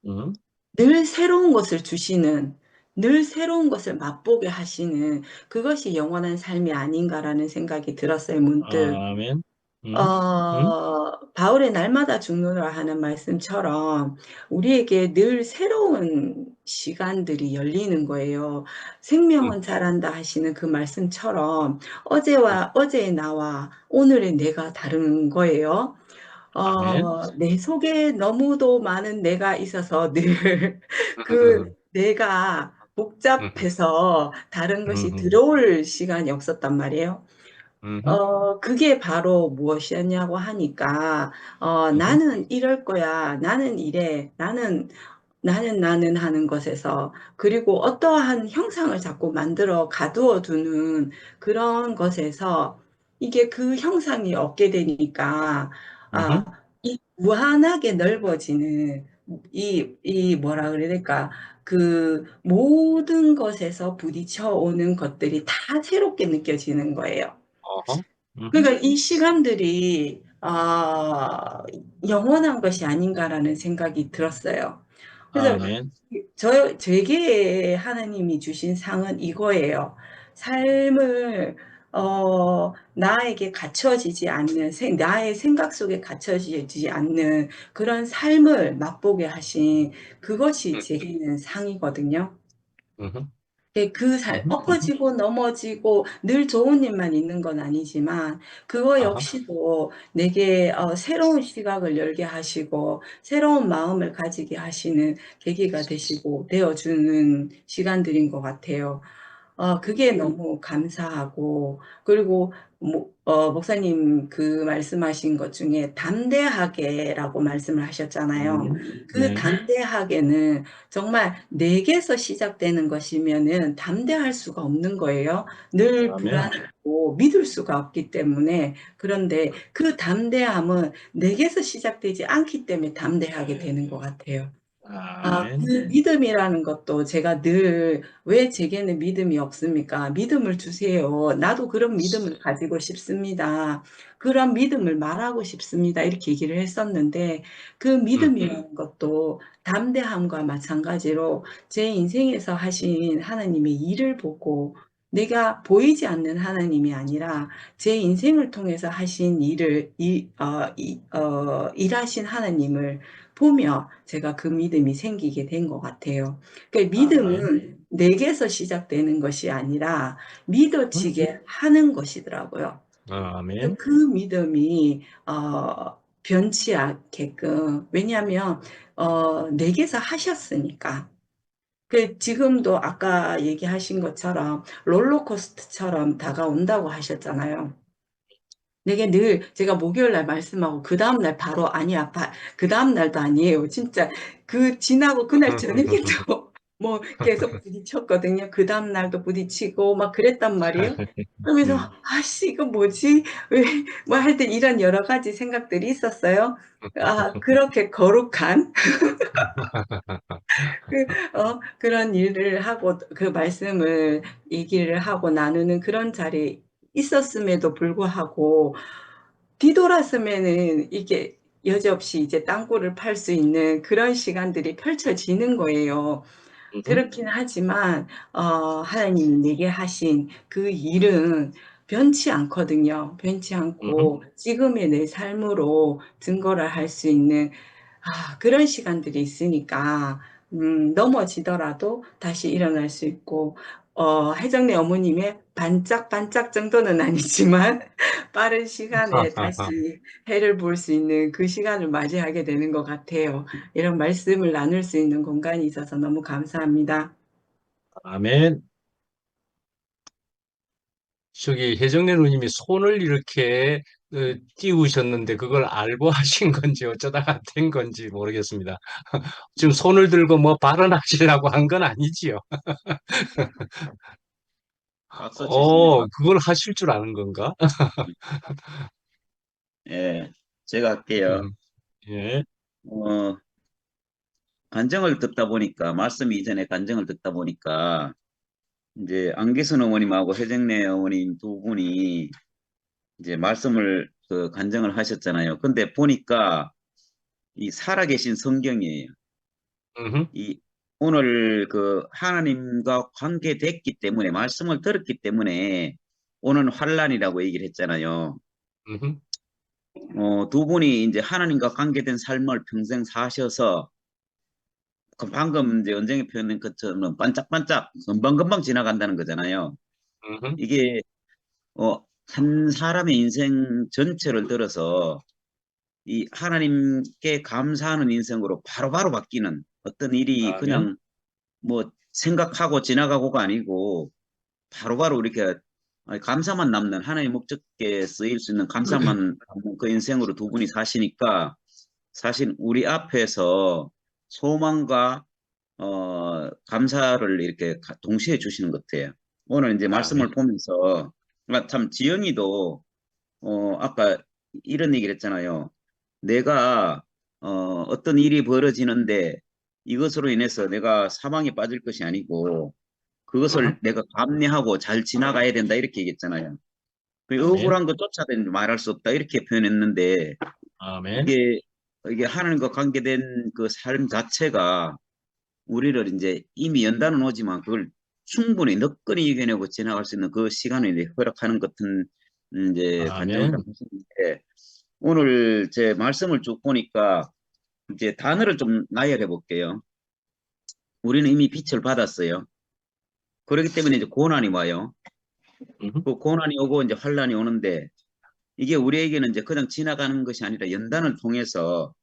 음, 늘 새로운 것을 주시는, 늘 새로운 것을 맛보게 하시는 그것이 영원한 삶이 아닌가라는 생각이 들었어요, 문득. 아멘. 음, 바울의 날마다 죽노라 하는 말씀처럼 우리에게 늘 새로운 시간들이 열리는 거예요. 음, 생명은 자란다 하시는 그 말씀처럼 음, 어제의 나와 오늘의 내가 다른 거예요. 아멘. 내 속에 너무도 많은 내가 있어서 늘 그 내가 음, 복잡해서 다른 것이 음, 들어올 시간이 없었단 말이에요. 그게 바로 무엇이었냐고 하니까, 나는 이럴 거야, 나는 이래, 나는 하는 것에서, 그리고 어떠한 형상을 자꾸 만들어 가두어 두는 그런 것에서, 이게 그 형상이 없게 되니까, 아, 이 무한하게 넓어지는, 이 뭐라 그래야 될까, 그 모든 것에서 부딪혀 오는 것들이 다 새롭게 느껴지는 거예요. 어허. 그러니까 이 시간들이 영원한 것이 아닌가라는 생각이 들었어요. 그래서 아멘. 제게 하나님이 주신 상은 이거예요. 삶을 나에게 갖춰지지 않는 나의 생각 속에 갖춰지지 않는 그런 삶을 맛보게 하신 그것이 제게는 상이거든요. 그 엎어지고 넘어지고 늘 좋은 일만 있는 건 아니지만 그거 아하. 역시도 내게 새로운 시각을 열게 하시고 새로운 마음을 가지게 하시는 계기가 되어주는 시간들인 것 같아요. 그게 너무 감사하고, 그리고 목사님 그 말씀하신 것 중에 담대하게라고 말씀을 하셨잖아요. 그 네. 담대하게는 정말 내게서 시작되는 것이면은 담대할 수가 없는 거예요. 늘 아멘. 불안하고 믿을 수가 없기 때문에. 그런데 그 담대함은 내게서 시작되지 않기 때문에 담대하게 되는 것 같아요. 아멘. 그 믿음이라는 것도 제가 늘 왜 제게는 믿음이 없습니까? 믿음을 주세요. 나도 그런 믿음을 가지고 싶습니다. 그런 믿음을 말하고 싶습니다. 이렇게 얘기를 했었는데 그 믿음이라는 것도 담대함과 마찬가지로 제 인생에서 하신 하나님의 일을 보고 내가 보이지 않는 하나님이 아니라 제 인생을 통해서 하신 일하신 하나님을 보며 제가 그 믿음이 생기게 된 것 같아요. 그러니까 믿음은 내게서 시작되는 것이 아니라 믿어지게 하는 것이더라고요. 아멘. 그 믿음이 변치 않게끔, 왜냐하면 내게서 하셨으니까. 지금도 아까 얘기하신 것처럼 롤러코스터처럼 다가온다고 하셨잖아요. 내게 늘 제가 목요일 날 말씀하고 그 다음 날 바로 아니야. 그 다음 날도 아니에요. 진짜 지나고 그날 저녁에도 뭐 계속 부딪혔거든요. 그 다음 날도 부딪히고 막 그랬단 말이에요. 그러면서 아씨 이거 뭐지? 왜 뭐 할 때 이런 여러 가지 생각들이 있었어요. 그렇게 거룩한 그런 일을 하고 그 말씀을 얘기를 하고 나누는 그런 자리에 있었음에도 불구하고 뒤돌았으면은 이게 여지없이 이제 땅굴을 팔 수 있는 그런 시간들이 펼쳐지는 거예요. 그렇긴 하지만 하나님이 내게 하신 그 일은 변치 않거든요. 변치 않고 지금의 내 삶으로 증거를 할 수 있는 그런 시간들이 있으니까 넘어지더라도 다시 일어날 수 있고 혜정네 어머님의 반짝반짝 정도는 아니지만 빠른 시간에 다시 해를 볼 수 있는 그 시간을 맞이하게 되는 것 같아요. 이런 말씀을 나눌 수 있는 공간이 있어서 너무 감사합니다. 아멘. 저기 혜정래 누님이 손을 이렇게 띄우셨는데 그걸 알고 하신 건지 어쩌다가 된 건지 모르겠습니다. 지금 손을 들고 뭐 발언하시려고 한 건 아니지요. 박수 치십니다. 그걸 하실 줄 아는 건가? 예, 제가 할게요. 예. 간증을 듣다 보니까, 말씀 이전에 간증을 듣다 보니까, 이제 안기순 어머님하고 혜정래 어머님 두 분이 이제 말씀을 간증을 하셨잖아요. 근데 보니까 이 살아계신 성경이에요. 오늘 하나님과 관계됐기 때문에, 말씀을 들었기 때문에 오는 환란이라고 얘기를 했잖아요. 두 분이 이제 하나님과 관계된 삶을 평생 사셔서 방금 이제 언쟁이 표현된 것처럼 반짝반짝 금방금방 지나간다는 거잖아요. 이게 한 사람의 인생 전체를 들어서 이 하나님께 감사하는 인생으로 바로바로 바뀌는 어떤 일이 그냥 뭐 생각하고 지나가고가 아니고 바로바로 이렇게 감사만 남는 하나의 목적에 쓰일 수 있는 감사만 남는 그 인생으로 두 분이 사시니까 사실 우리 앞에서 소망과 감사를 이렇게 동시에 주시는 것 같아요. 오늘 이제 말씀을 아멘. 보면서 참 지영이도 아까 이런 얘기를 했잖아요. 내가 어떤 일이 벌어지는데 이것으로 인해서 내가 사망에 빠질 것이 아니고 그것을 내가 감내하고 잘 지나가야 된다 이렇게 얘기했잖아요. 그 아멘. 억울한 것 쫓아다니면서 말할 수 없다 이렇게 표현했는데 아멘. 이게 하나님과 관계된 그 삶 자체가 우리를 이제 이미 연단은 오지만 그걸 충분히 너끈히 이겨내고 지나갈 수 있는 그 시간을 이제 허락하는 같은 이제 관점을 아멘. 하시는데 오늘 제 말씀을 쭉 보니까 이제 단어를 좀 나열해 볼게요. 우리는 이미 빛을 받았어요. 그렇기 때문에 이제 고난이 와요. 그 고난이 오고 이제 환란이 오는데 이게 우리에게는 이제 그냥 지나가는 것이 아니라 연단을 통해서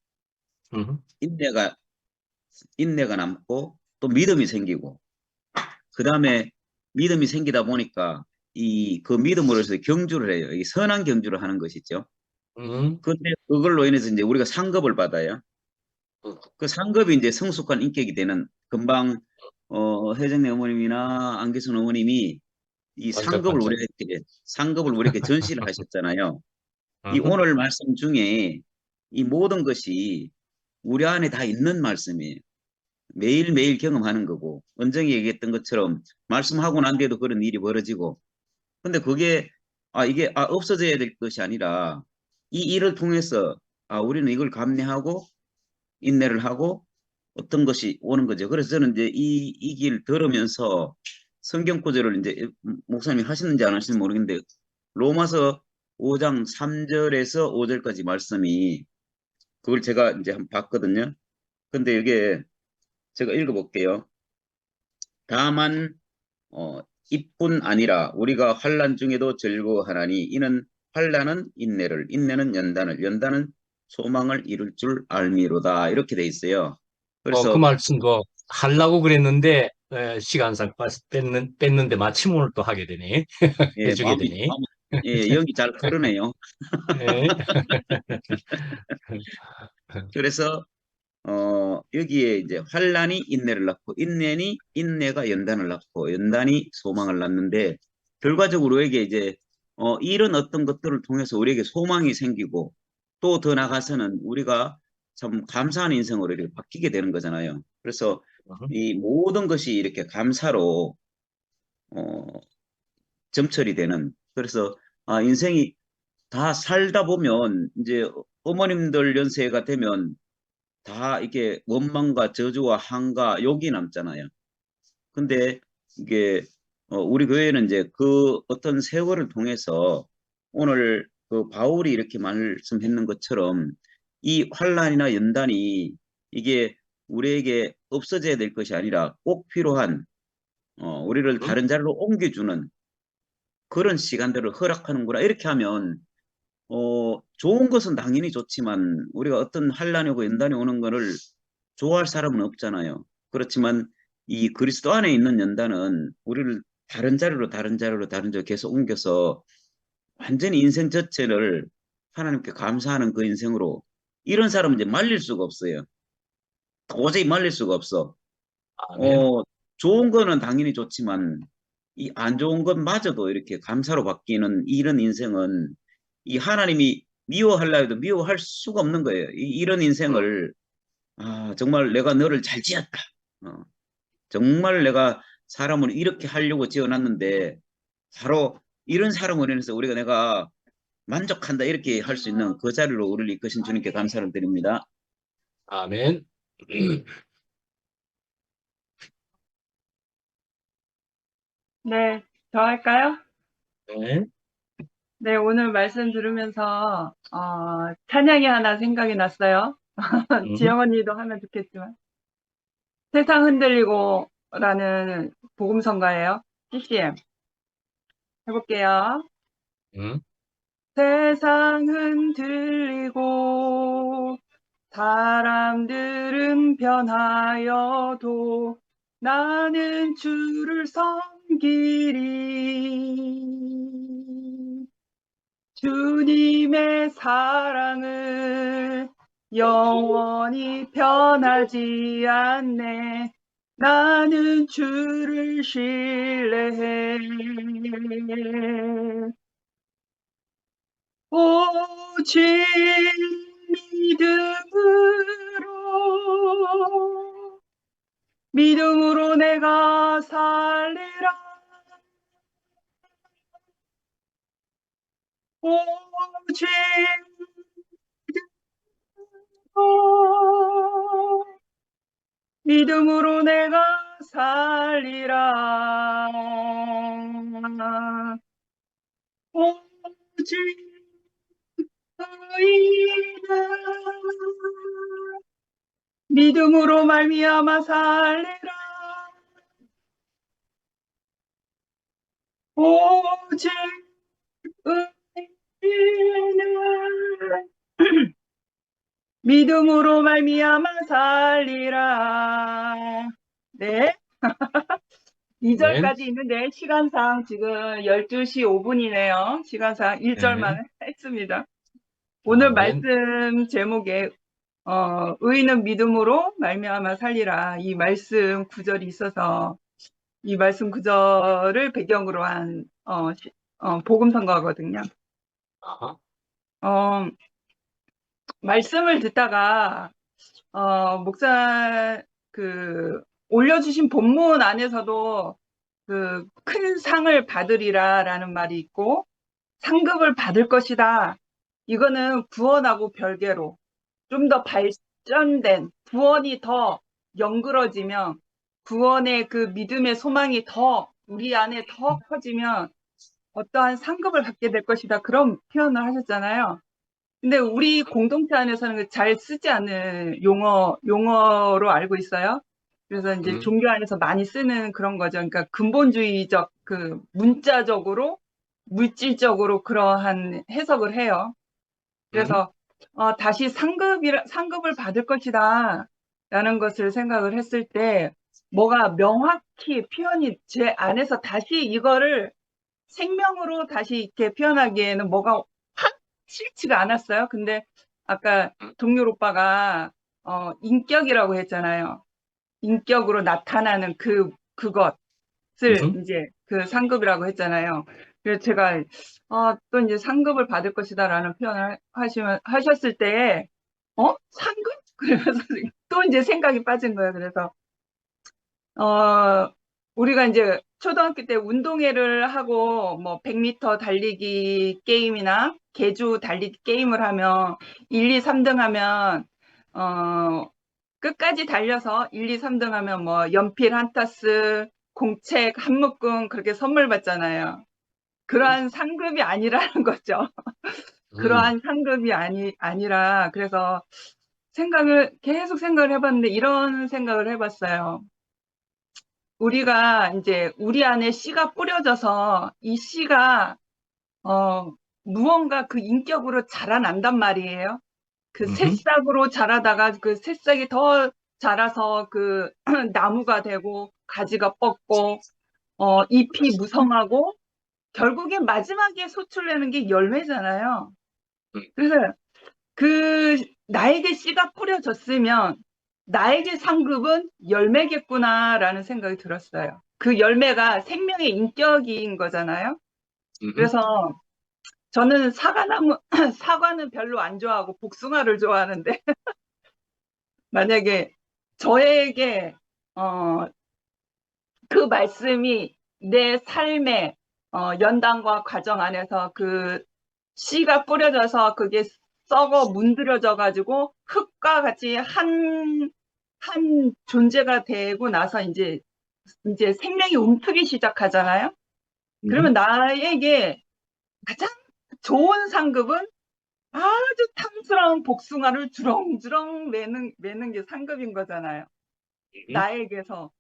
인내가 남고 또 믿음이 생기고 그 다음에 믿음이 생기다 보니까 그 믿음으로서 경주를 해요. 이 선한 경주를 하는 것이죠. 근데 그걸로 인해서 이제 우리가 상급을 받아요. 그 상급이 이제 성숙한 인격이 되는 금방 혜정네 어머님이나 안기순 어머님이 이 반짝반짝. 상급을 우리에게 전시를 하셨잖아요. 이 오늘 말씀 중에 이 모든 것이 우리 안에 다 있는 말씀이에요. 매일매일 경험하는 거고 은정이 얘기했던 것처럼 말씀하고 난 뒤에도 그런 일이 벌어지고 근데 그게 이게 없어져야 될 것이 아니라 이 일을 통해서 우리는 이걸 감내하고 인내를 하고 어떤 것이 오는 거죠. 그래서 저는 이제 이 길 들으면서 성경 구절을 이제 목사님이 하시는지 안 하시는지 모르겠는데 로마서 5장 3절에서 5절까지 말씀이 그걸 제가 이제 한번 봤거든요. 근데 이게 제가 읽어볼게요. 다만 이뿐 아니라 우리가 환난 중에도 즐거워하나니 이는 환난은 인내를 인내는 연단은 소망을 이룰 줄 알미로다 이렇게 돼 있어요. 그 그래서 말씀도 하려고 그랬는데 시간상 뺐는데 마침 오늘 또 하게 되네. 예, 해주게 되네. 연기 잘 흐르네요. 예. 그래서 여기에 이제 환난이 인내를 낳고 인내가 연단을 낳고 연단이 소망을 낳는데 결과적으로 우리에게 이제 이런 어떤 것들을 통해서 우리에게 소망이 생기고 또 더 나가서는 우리가 참 감사한 인생으로 이렇게 바뀌게 되는 거잖아요. 그래서 이 모든 것이 이렇게 감사로 어, 점철이 되는 그래서 인생이 다 살다 보면 이제 어머님들 연세가 되면 다 이게 원망과 저주와 한과 욕이 남잖아요. 근데 이게 우리 교회는 이제 그 어떤 세월을 통해서 오늘 그 바울이 이렇게 말씀했는 것처럼 이 환란이나 연단이 이게 우리에게 없어져야 될 것이 아니라 꼭 필요한 우리를 다른 자리로 옮겨주는 그런 시간들을 허락하는구나. 이렇게 하면 좋은 것은 당연히 좋지만 우리가 어떤 환란이 오고 연단이 오는 거를 좋아할 사람은 없잖아요. 그렇지만 이 그리스도 안에 있는 연단은 우리를 다른 자리로 계속 옮겨서 완전히 인생 전체를 하나님께 감사하는 그 인생으로 이런 사람은 이제 말릴 수가 없어요. 도저히 말릴 수가 없어. 아멘. 좋은 거는 당연히 좋지만 이 안 좋은 것마저도 이렇게 감사로 바뀌는 이런 인생은 이 하나님이 미워하려 해도 미워할 수가 없는 거예요. 이런 인생을 정말 내가 너를 잘 지었다. 정말 내가 사람을 이렇게 하려고 지어놨는데 바로 이런 사람으로 인해서 내가 만족한다 이렇게 할 수 있는 그 자리로 우리를 이끄신 주님께 감사를 드립니다. 아멘. 네, 저 할까요? 네. 네, 오늘 말씀 들으면서 찬양이 하나 생각이 났어요. 지영 언니도 하면 좋겠지만 세상 흔들리고 라는 복음성가예요. CCM 해볼게요. 세상 흔들리고 사람들은 변하여도 나는 주를 섬기리 주님의 사랑은 영원히 변하지 않네. 나는 주를 신뢰해. 오직 믿음으로 내가 살리라. 오직 믿음으로 내가 살리라. 오직 의인은 믿음으로 말미암아 살리라. 오직 의인은 믿음으로 말미암아 살리라. 네. 2절까지 있는데 시간상 지금 12시 5분이네요. 시간상 1절만 했습니다. 오늘 말씀 제목에 의인은 믿음으로 말미암아 살리라. 이 말씀 구절이 있어서 이 말씀 구절을 배경으로 한 복음 선거거든요. 말씀을 듣다가 목사 올려주신 본문 안에서도 그 큰 상을 받으리라라는 말이 있고 상급을 받을 것이다. 이거는 구원하고 별개로 좀 더 발전된 구원이 더 연그러지면 구원의 그 믿음의 소망이 더 우리 안에 더 커지면 어떠한 상급을 받게 될 것이다. 그런 표현을 하셨잖아요. 근데 우리 공동체 안에서는 잘 쓰지 않는 용어로 알고 있어요. 그래서 이제 종교 안에서 많이 쓰는 그런 거죠. 그러니까 근본주의적 그 문자적으로 물질적으로 그러한 해석을 해요. 그래서 다시 상급을 받을 것이다 라는 것을 생각을 했을 때 뭐가 명확히 표현이 제 안에서 다시 이거를 생명으로 다시 이렇게 표현하기에는 뭐가 확 싫지가 않았어요. 근데 아까 동료 오빠가 인격이라고 했잖아요. 인격으로 나타나는 그것을 이제 그 상급이라고 했잖아요. 그래서 제가 또 이제 상급을 받을 것이다라는 표현을 하셨을 때 상급? 그러면서 또 이제 생각이 빠진 거예요. 그래서 우리가 이제 초등학교 때 운동회를 하고 뭐 100m 달리기 게임이나 계주 달리기 게임을 하면 1, 2, 3등 하면 끝까지 달려서 1, 2, 3등 하면 뭐 연필 한 타스, 공책 한 묶음 그렇게 선물 받잖아요. 그러한 상급이 아니라는 거죠. 그러한 상급이 아니라 그래서 계속 생각을 해봤는데 이런 생각을 해봤어요. 우리가 이제 우리 안에 씨가 뿌려져서 이 씨가 무언가 그 인격으로 자라난단 말이에요. 그 새싹으로 자라다가 그 새싹이 더 자라서 그 나무가 되고 가지가 뻗고 잎이 무성하고 결국엔 마지막에 소출내는 게 열매잖아요. 그래서 나에게 씨가 뿌려졌으면 나에게 상급은 열매겠구나라는 생각이 들었어요. 그 열매가 생명의 인격인 거잖아요. 그래서 저는 사과는 별로 안 좋아하고 복숭아를 좋아하는데 만약에 저에게 그 말씀이 내 삶의 연단과 과정 안에서 그 씨가 뿌려져서 그게 썩어 문드러져 가지고 흙과 같이 한 존재가 되고 나서 이제 생명이 움트기 시작하잖아요. 그러면 나에게 가장 좋은 상급은 아주 탐스러운 복숭아를 주렁주렁 매는 게 상급인 거잖아요. 나에게서.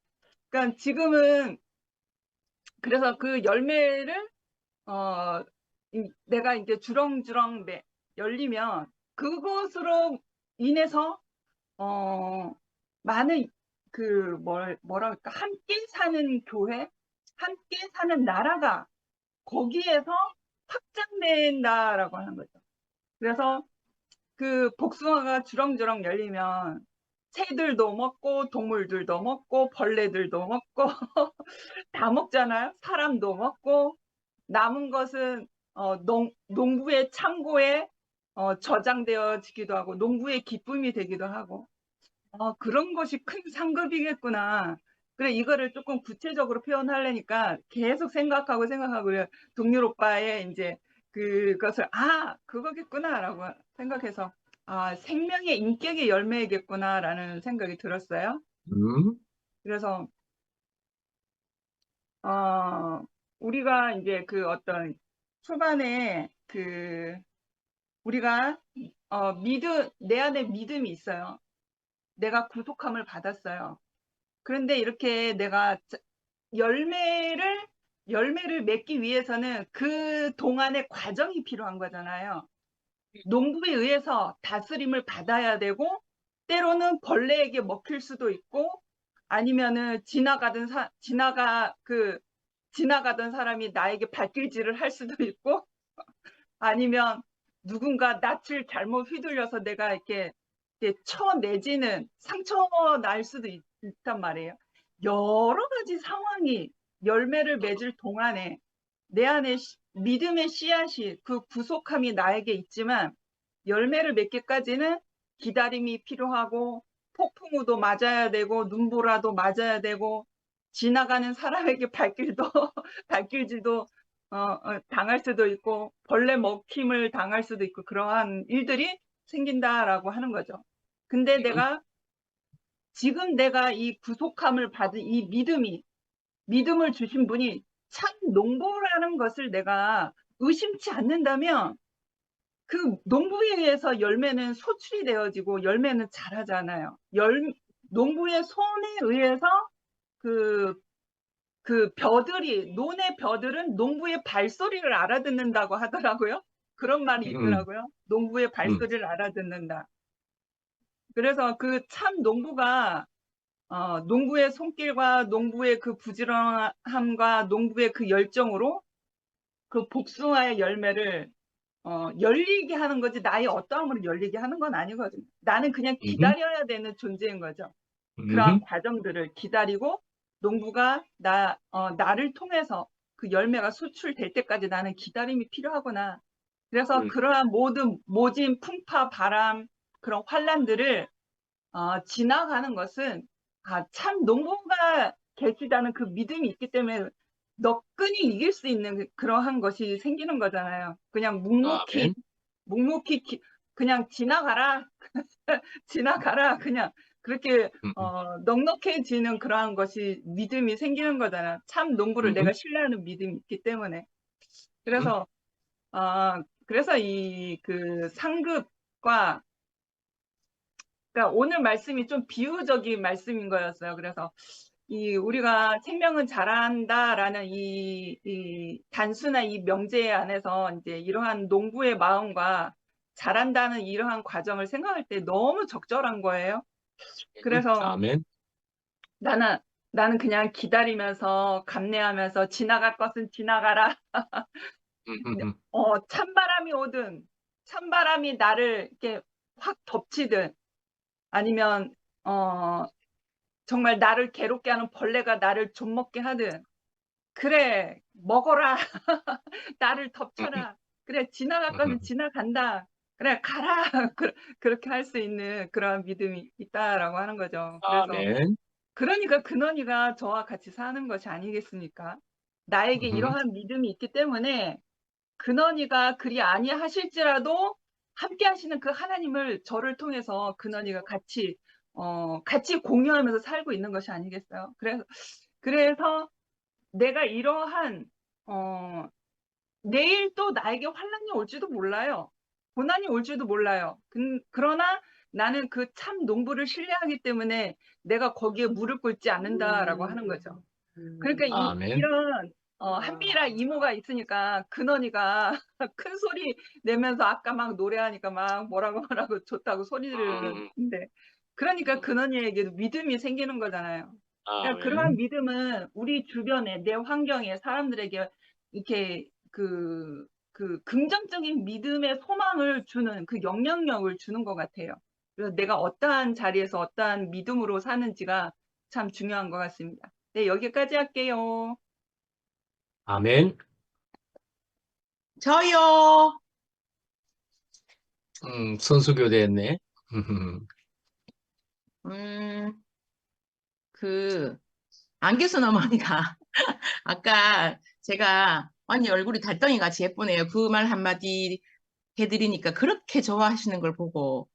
그러니까 지금은 그래서 그 열매를 내가 이제 주렁주렁 열리면 그것으로 인해서 많은 뭐랄까 함께 사는 교회, 함께 사는 나라가 거기에서 확장된다라고 하는 거죠. 그래서 그 복숭아가 주렁주렁 열리면 새들도 먹고 동물들도 먹고 벌레들도 먹고 다 먹잖아요. 사람도 먹고 남은 것은 농부의 창고에 저장되어지기도 하고 농부의 기쁨이 되기도 하고 그런 것이 큰 상급이겠구나. 그래 이거를 조금 구체적으로 표현하려니까 계속 생각하고 동률 오빠의 이제 그것을 그거겠구나라고 생각해서 생명의 인격의 열매이겠구나라는 생각이 들었어요. 그래서 우리가 이제 그 어떤 초반에 우리가 내 안에 믿음이 있어요. 내가 구속함을 받았어요. 그런데 이렇게 내가 열매를 맺기 위해서는 그 동안의 과정이 필요한 거잖아요. 농부에 의해서 다스림을 받아야 되고 때로는 벌레에게 먹힐 수도 있고 아니면은 지나가던 사람이 나에게 발길질을 할 수도 있고 아니면 누군가 낯을 잘못 휘둘려서 내가 이렇게 쳐내지는 상처 날 수도 있단 말이에요. 여러 가지 상황이 열매를 맺을 동안에 내 안에 믿음의 씨앗이 그 구속함이 나에게 있지만 열매를 맺기까지는 기다림이 필요하고 폭풍우도 맞아야 되고 눈보라도 맞아야 되고 지나가는 사람에게 발길질도 당할 수도 있고 벌레 먹힘을 당할 수도 있고 그러한 일들이 생긴다라고 하는 거죠. 근데 지금 내가 이 구속함을 받은 이 믿음을 주신 분이 참 농부라는 것을 내가 의심치 않는다면 그 농부에 의해서 열매는 소출이 되어지고 열매는 자라잖아요. 농부의 손에 의해서 논의 벼들은 농부의 발소리를 알아듣는다고 하더라고요. 그런 말이 있더라고요. 농부의 발소리를 알아듣는다. 그래서 그 참 농부가 농부의 손길과 농부의 그 부지런함과 농부의 그 열정으로 그 복숭아의 열매를 열리게 하는 거지 나의 어떠함으로 열리게 하는 건 아니거든요. 나는 그냥 기다려야 되는 존재인 거죠. 그러한 과정들을 기다리고 농부가 나를 통해서 그 열매가 수출될 때까지 나는 기다림이 필요하구나. 그래서 그러한 모든 모진, 풍파, 바람, 그런 환란들을 지나가는 것은 참 농부가 계시다는 그 믿음이 있기 때문에 너끈히 이길 수 있는 그러한 것이 생기는 거잖아요. 그냥 묵묵히 그냥 지나가라 지나가라 그냥 그렇게 넉넉해지는 그러한 것이 믿음이 생기는 거잖아요. 참 농부를 내가 신뢰하는 믿음이 있기 때문에. 그래서 이 그 상급과 그러니까 오늘 말씀이 좀 비유적인 말씀인 거였어요. 그래서 우리가 생명은 잘한다라는 이 단순한 이 명제 안에서 이제 이러한 농부의 마음과 잘한다는 이러한 과정을 생각할 때 너무 적절한 거예요. 그래서 아멘. 나는 그냥 기다리면서 감내하면서 지나갈 것은 지나가라. 찬바람이 오든 찬바람이 나를 이렇게 확 덮치든 아니면 정말 나를 괴롭게 하는 벌레가 나를 좀먹게 하든 그래 먹어라 나를 덮쳐라 그래 지나갈 거면 지나간다 그래 가라 그렇게 할 수 있는 그런 믿음이 있다라고 하는 거죠. 그래서 아멘. 그러니까 근원이가 저와 같이 사는 것이 아니겠습니까? 나에게 이러한 믿음이 있기 때문에 근원이가 그리 아니하실지라도 함께 하시는 그 하나님을 저를 통해서 근원이가 같이 공유하면서 살고 있는 것이 아니겠어요? 그래서 내가 이러한 내일 또 나에게 환난이 올지도 몰라요. 고난이 올지도 몰라요. 그러나 나는 그 참 농부를 신뢰하기 때문에 내가 거기에 무릎 꿇지 않는다라고 하는 거죠. 그러니까 아멘. 이런 한미라 이모가 있으니까 근원이가 큰 소리 내면서 아까 막 노래하니까 막 뭐라고 좋다고 소리를 내는데 그러니까 근원이에게도 믿음이 생기는 거잖아요. 그러니까 그러한 믿음은 우리 주변에 내 환경에 사람들에게 이렇게 그 그 긍정적인 믿음의 소망을 주는 그 영향력을 주는 것 같아요. 그래서 내가 어떠한 자리에서 어떠한 믿음으로 사는지가 참 중요한 것 같습니다. 네, 여기까지 할게요. 아멘. 저요. 선수교대였네. 음, 그 안기순 어머니가 아까 제가 언니 얼굴이 달덩이 같이 예쁘네요. 그 말 한마디 해드리니까 그렇게 좋아하시는 걸 보고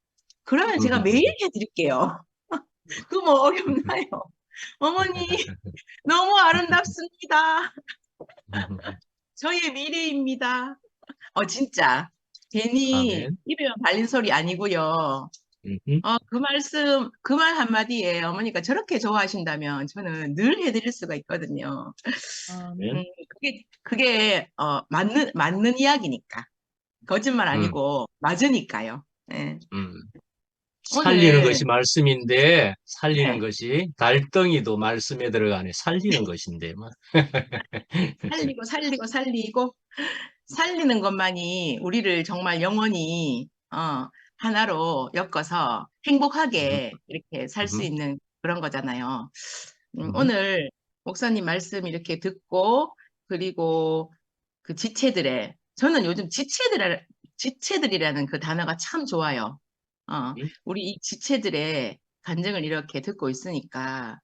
그러면 제가 매일 해드릴게요. 그 뭐 어렵나요? 어머니 너무 아름답습니다. 저의 미래입니다. 진짜 괜히 아멘. 입에만 발린 소리 아니고요. 그 말 한마디에 어머니가 저렇게 좋아하신다면 저는 늘 해드릴 수가 있거든요. 아멘. 그게 맞는 이야기니까. 거짓말 아니고 맞으니까요. 예. 살리는 오늘 것이 말씀인데, 살리는 네, 것이 달덩이도 말씀에 들어가네. 살리는 것인데, 뭐. 살리고 살리는 것만이 우리를 정말 영원히 하나로 엮어서 행복하게 이렇게 살 수 음, 있는 그런 거잖아요. 음, 오늘 목사님 말씀 이렇게 듣고 그리고 그 저는 요즘 지체들이라는 그 단어가 참 좋아요. 우리 이 지체들의 간증을 이렇게 듣고 있으니까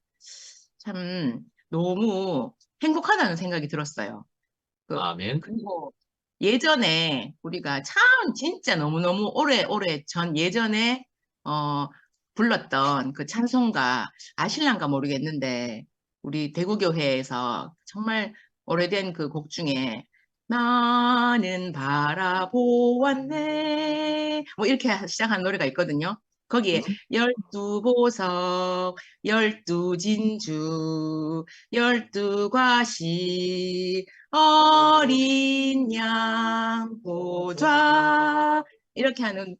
참 너무 행복하다는 생각이 들었어요. 아멘. 그리고 예전에 우리가 참 진짜 너무너무 오래 전 예전에 불렀던 그 찬송가 아실란가 모르겠는데 우리 대구교회에서 정말 오래된 그 곡 중에 나는 바라보았네 뭐 이렇게 시작한 노래가 있거든요. 거기에 12보석, 12진주, 12과시 어린 양 보좌 이렇게 하는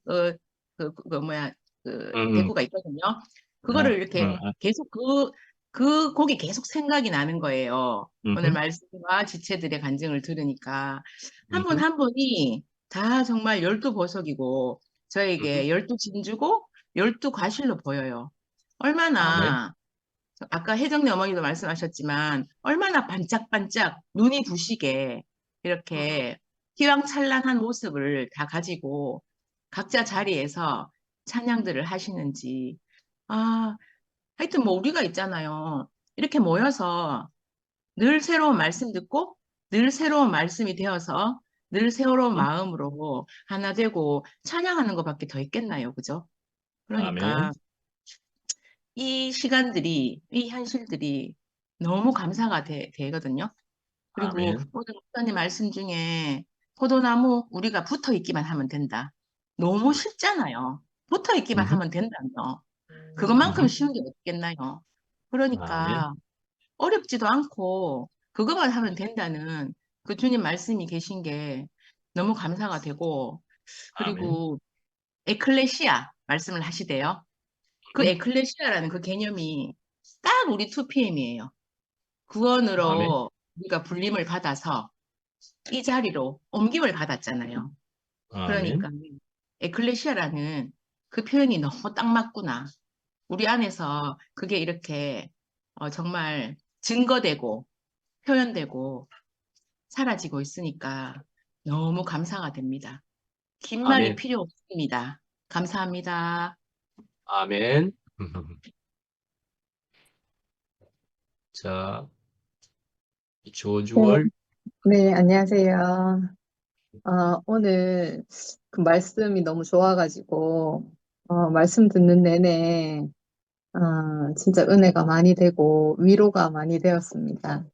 음, 대구가 있거든요. 아, 그거를 이렇게 계속 그 곡이 계속 생각이 나는 거예요. 오늘 말씀과 지체들의 간증을 들으니까 한 분 한 분이 다 정말 12보석이고 저에게 12진주고 12과실로 보여요. 아멘. 얼마나 아까 혜정네 어머니도 말씀하셨지만 얼마나 반짝반짝 눈이 부시게 이렇게 희왕찬란한 모습을 다 가지고 각자 자리에서 찬양들을 하시는지 하여튼 뭐 우리가 있잖아요. 이렇게 모여서 늘 새로운 말씀 듣고 늘 새로운 말씀이 되어서 늘 새로운 마음으로 하나 되고 찬양하는 것밖에 더 있겠나요? 그죠? 아멘. 그러니까 이 시간들이, 이 현실들이 너무 감사가 되거든요. 그리고 아멘. 오늘 목사님 말씀 중에 포도나무 우리가 붙어 있기만 하면 된다. 너무 쉽잖아요. 붙어 있기만 하면 된다며. 그것만큼 쉬운 게 없겠나요? 아멘. 그러니까 어렵지도 않고 그것만 하면 된다는 그 주님 말씀이 계신 게 너무 감사가 되고 아멘. 그리고 에클레시아 말씀을 하시대요. 그 에클레시아라는 그 개념이 딱 우리 2PM이에요. 아멘. 구원으로 우리가 불림을 받아서 이 자리로 옮김을 받았잖아요. 아멘. 그러니까 에클레시아라는 그 표현이 너무 딱 맞구나. 우리 안에서 그게 이렇게 정말 증거되고 표현되고 사라지고 있으니까 너무 감사가 됩니다. 긴 말이 아멘. 필요 없습니다. 감사합니다. 아멘. 자, 네, 조주월. 네, 안녕하세요. 오늘 그 말씀이 너무 좋아가지고, 말씀 듣는 내내, 진짜 은혜가 많이 되고, 위로가 많이 되었습니다.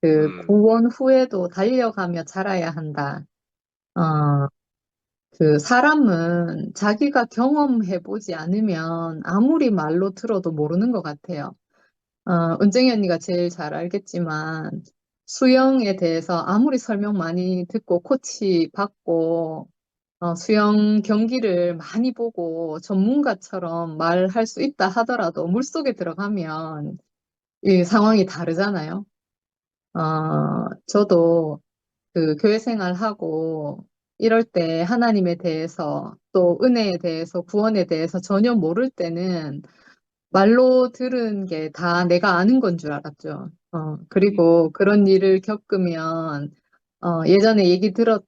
그 구원 후에도 달려가며 자라야 한다. 그 사람은 자기가 경험해보지 않으면 아무리 말로 들어도 모르는 것 같아요. 은정이 언니가 제일 잘 알겠지만, 수영에 대해서 아무리 설명 많이 듣고 코치 받고, 수영 경기를 많이 보고 전문가처럼 말할 수 있다 하더라도 물속에 들어가면 이 상황이 다르잖아요. 저도 그 교회 생활하고 이럴 때 하나님에 대해서 또 은혜에 대해서 구원에 대해서 전혀 모를 때는 말로 들은 게 다 내가 아는 건 줄 알았죠. 그리고 그런 일을 겪으면 예전에 얘기 들었던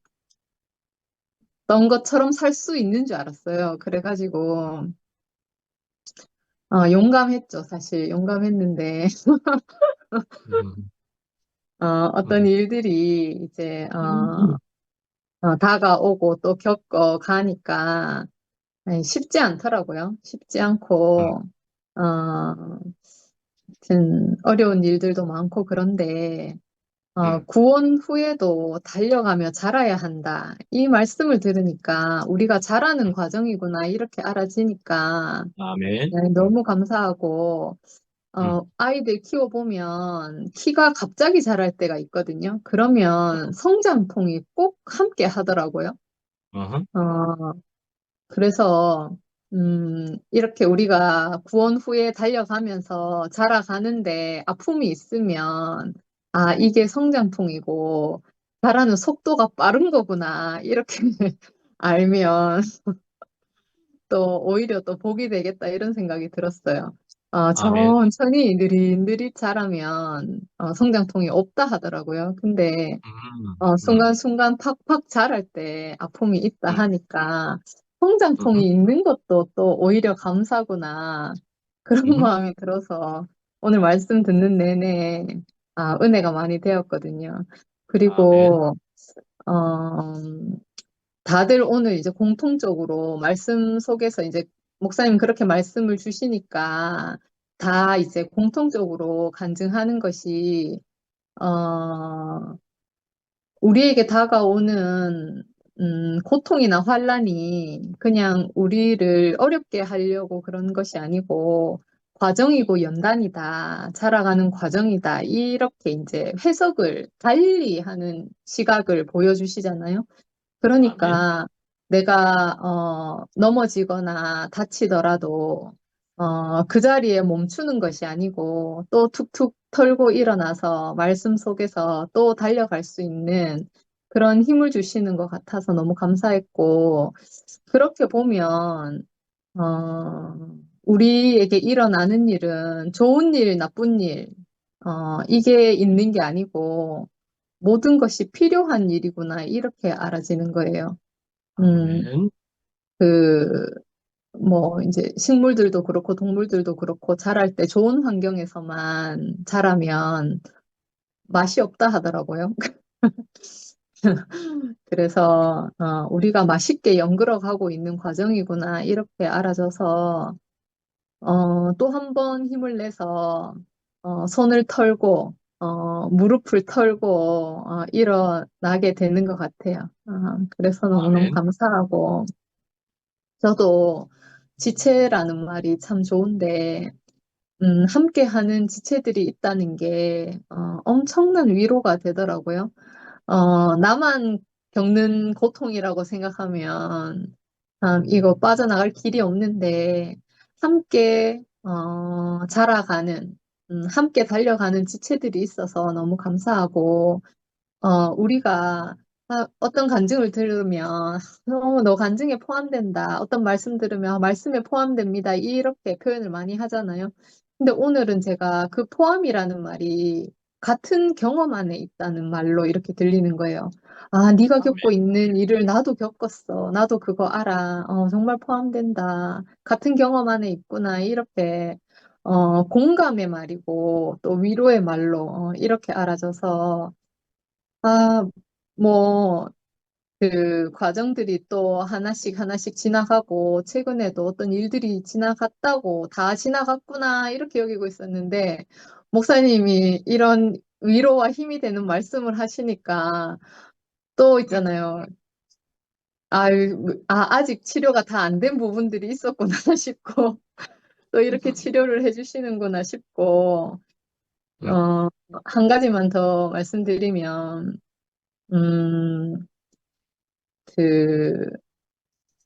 것처럼 살 수 있는 줄 알았어요. 그래가지고 용감했죠. 사실 용감했는데 음, 어떤 음, 일들이 이제 다가오고 또 겪어 가니까 쉽지 않더라고요. 쉽지 않고 어, 하여튼 어려운 일들도 많고 그런데 구원 후에도 달려가며 자라야 한다. 이 말씀을 들으니까 우리가 자라는 과정이구나 이렇게 알아지니까 아멘. 네, 너무 감사하고 아이들 키워보면 키가 갑자기 자랄 때가 있거든요. 그러면 성장통이 꼭 함께 하더라고요. 어허. 어, 그래서 이렇게 우리가 구원 후에 달려가면서 자라가는데 아픔이 있으면 이게 성장통이고 자라는 속도가 빠른 거구나 이렇게 알면 또 오히려 또 복이 되겠다 이런 생각이 들었어요. 아멘. 천천히 느릿느릿 자라면 성장통이 없다 하더라고요. 근데 음, 음, 순간순간 팍팍 자랄 때 아픔이 있다 음, 하니까 성장통이 음, 있는 것도 또 오히려 감사구나 그런 음. 마음이 들어서 오늘 말씀 듣는 내내 은혜가 많이 되었거든요. 아멘. 그리고 어, 다들 오늘 이제 공통적으로 말씀 속에서 이제 목사님 그렇게 말씀을 주시니까 다 이제 공통적으로 간증하는 것이 어, 우리에게 다가오는 고통이나 환란이 그냥 우리를 어렵게 하려고 그런 것이 아니고 과정이고 연단이다, 자라가는 과정이다, 이렇게 이제 해석을 달리 하는 시각을 보여주시잖아요. 아멘. 그러니까 내가 넘어지거나 다치더라도 그 자리에 멈추는 것이 아니고 또 툭툭 털고 일어나서 말씀 속에서 또 달려갈 수 있는 그런 힘을 주시는 것 같아서 너무 감사했고 그렇게 보면 우리에게 일어나는 일은 좋은 일, 나쁜 일 이게 있는 게 아니고 모든 것이 필요한 일이구나 이렇게 알아지는 거예요. 아멘. 그, 이제 식물들도 그렇고 동물들도 그렇고 자랄 때 좋은 환경에서만 자라면 맛이 없다 하더라고요. 그래서 우리가 맛있게 연결어 가고 있는 과정이구나 이렇게 알아져서 또 한 번 힘을 내서 손을 털고 무릎을 털고 일어나게 되는 것 같아요. 그래서 너무너무 아멘. 감사하고 저도 지체라는 말이 참 좋은데 함께 하는 지체들이 있다는 게 엄청난 위로가 되더라고요. 나만 겪는 고통이라고 생각하면 이거 빠져나갈 길이 없는데 함께 자라가는 함께 달려가는 지체들이 있어서 너무 감사하고 우리가 어떤 간증을 들으면 너 간증에 포함된다. 어떤 말씀 들으면 말씀에 포함됩니다. 이렇게 표현을 많이 하잖아요. 근데 오늘은 제가 그 포함이라는 말이 같은 경험 안에 있다는 말로 이렇게 들리는 거예요. 네가 겪고 있는 일을 나도 겪었어. 나도 그거 알아. 정말 포함된다. 같은 경험 안에 있구나. 이렇게 공감의 말이고 또 위로의 말로 이렇게 알아져서 아, 뭐, 그 과정들이 또 하나씩 하나씩 지나가고, 최근에도 어떤 일들이 지나갔다고, 다 지나갔구나, 이렇게 여기고 있었는데, 목사님이 이런 위로와 힘이 되는 말씀을 하시니까, 또 있잖아요. 아직 치료가 다 안 된 부분들이 있었구나 싶고, 또 이렇게 치료를 해주시는구나 싶고, 한 가지만 더 말씀드리면, 음, 그,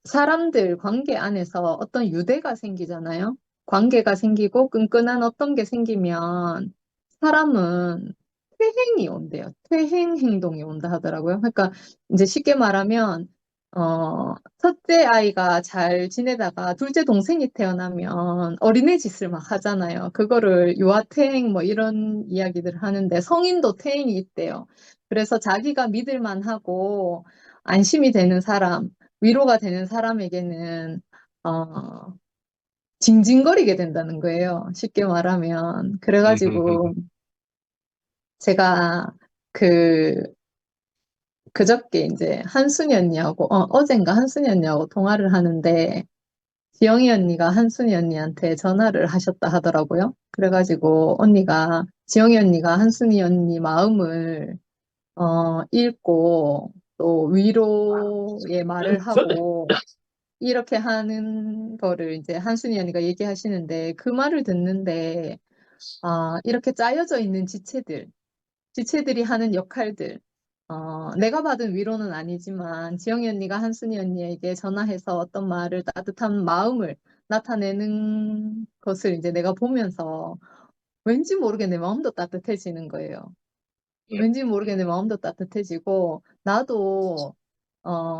사람들 관계 안에서 어떤 유대가 생기잖아요. 관계가 생기고 끈끈한 어떤 게 생기면 사람은 퇴행이 온대요. 퇴행 행동이 온다 하더라고요. 그러니까 이제 쉽게 말하면 첫째 아이가 잘 지내다가 둘째 동생이 태어나면 어린애 짓을 막 하잖아요. 그거를 유아퇴행 뭐 이런 이야기들을 하는데 성인도 퇴행이 있대요. 그래서 자기가 믿을 만하고 안심이 되는 사람, 위로가 되는 사람에게는 징징거리게 된다는 거예요. 쉽게 말하면. 그래가지고 제가 그저께 이제 한순이 언니하고, 어젠가 한순이 언니하고 통화를 하는데, 지영이 언니가 한순이 언니한테 전화를 하셨다 하더라고요. 그래가지고 지영이 언니가 한순이 언니 마음을, 읽고, 또 위로의 말을 하고, 이렇게 하는 거를 이제 한순이 언니가 얘기하시는데, 그 말을 듣는데, 이렇게 짜여져 있는 지체들이 하는 역할들, 내가 받은 위로는 아니지만 지영이 언니가 한순이 언니에게 전화해서 어떤 말을 따뜻한 마음을 나타내는 것을 이제 내가 보면서 왠지 모르게 내 마음도 따뜻해지는 거예요. 왠지 모르게 내 마음도 따뜻해지고 나도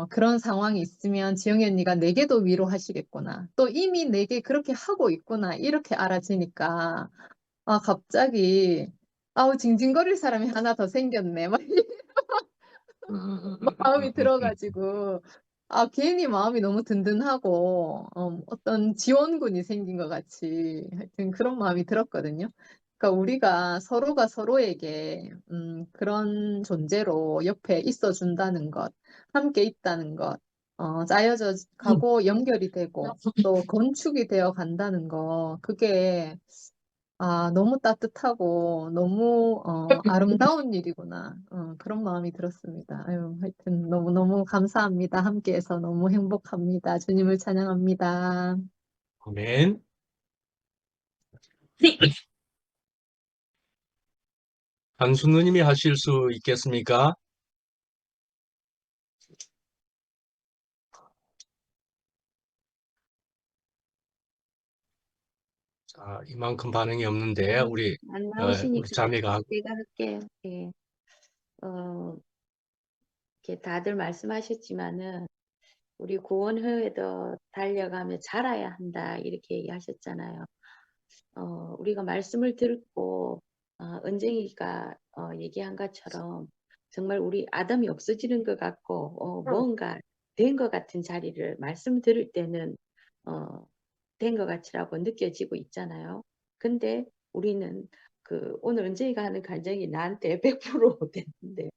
그런 상황이 있으면 지영이 언니가 내게도 위로하시겠구나. 또 이미 내게 그렇게 하고 있구나. 이렇게 알아지니까 갑자기 아우 징징거릴 사람이 하나 더 생겼네. 막 마음이 들어가지고 괜히 마음이 너무 든든하고 어떤 지원군이 생긴 것 같이 하여튼 그런 마음이 들었거든요. 그러니까 우리가 서로가 서로에게 그런 존재로 옆에 있어 준다는 것, 함께 있다는 것, 짜여져 가고 연결이 되고 또 건축이 되어 간다는 거, 그게 너무 따뜻하고 너무 아름다운 일이구나. 그런 마음이 들었습니다. 아유, 하여튼 너무너무 감사합니다. 함께해서 너무 행복합니다. 주님을 찬양합니다. 아멘. 한순 누님이 하실 수 있겠습니까? 자, 이만큼 반응이 없는데 우리 안 우리 나오시니까 자매가 제가 할게요. 예. 이렇게 다들 말씀하셨지만은 우리 구원회에도 달려가며 자라야 한다 이렇게 얘기하셨잖아요. 우리가 말씀을 듣고 은쟁이가 얘기한 것처럼 정말 우리 아담이 없어지는 것 같고 뭔가 된 것 같은 자리를 말씀 들을 때는 된 것 같이라고 느껴지고 있잖아요. 근데 우리는 오늘 은쟁이가 하는 간증이 나한테 100% 됐는데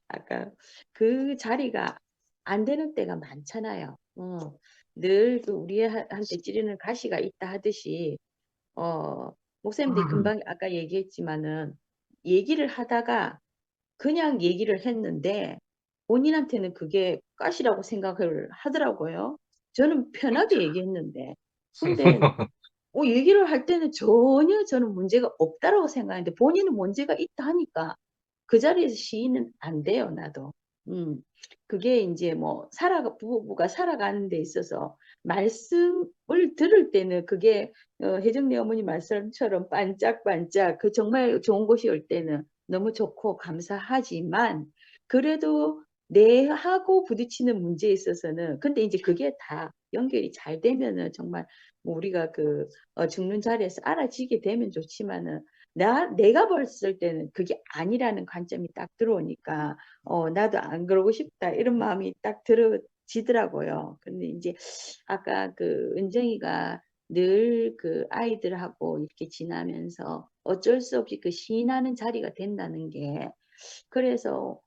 아까 그 자리가 안 되는 때가 많잖아요. 늘 우리한테 찌르는 가시가 있다 하듯이 목사님들이 금방 아까 얘기했지만은 얘기를 하다가 그냥 얘기를 했는데 본인한테는 그게 가시라고 생각을 하더라고요. 저는 편하게 얘기했는데 근데 얘기를 할 때는 전혀 저는 문제가 없다라고 생각하는데 본인은 문제가 있다 하니까 그 자리에서 시인은 안 돼요, 나도. 그게 이제 부부가 살아가는 데 있어서 말씀을 들을 때는 그게 혜정네 어머니 말씀처럼 반짝반짝 정말 좋은 곳이 올 때는 너무 좋고 감사하지만 그래도 내하고 부딪히는 문제에 있어서는 근데 이제 그게 다 연결이 잘 되면은 정말 우리가 죽는 자리에서 알아지게 되면 좋지만은 내가 봤을 때는 그게 아니라는 관점이 딱 들어오니까 나도 안 그러고 싶다 이런 마음이 딱 들어지더라고요. 근데 이제 아까 은정이가 늘 아이들하고 이렇게 지나면서 어쩔 수 없이 시인하는 자리가 된다는 게 그래서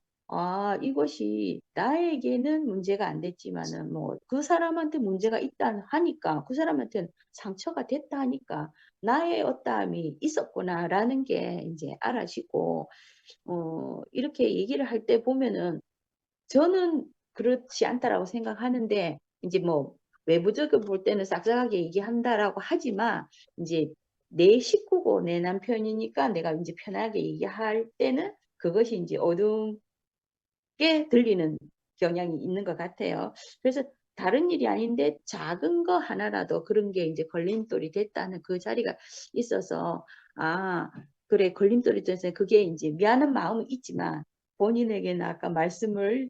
이것이 나에게는 문제가 안 됐지만은 그 사람한테 문제가 있다 하니까 그 사람한테는 상처가 됐다 하니까 나의 어떠함이 있었구나라는 게 이제 알아지고 이렇게 얘기를 할 때 보면은 저는 그렇지 않다라고 생각하는데 이제 외부적으로 볼 때는 싹싹하게 얘기한다라고 하지만 이제 내 식구고 내 남편이니까 내가 이제 편하게 얘기할 때는 그것이 이제 어둡게 들리는 경향이 있는 것 같아요. 그래서 다른 일이 아닌데 작은 거 하나라도 그런 게 이제 걸림돌이 됐다는 그 자리가 있어서 그래 걸림돌이 있어서 그게 이제 미안한 마음은 있지만 본인에게는 아까 말씀을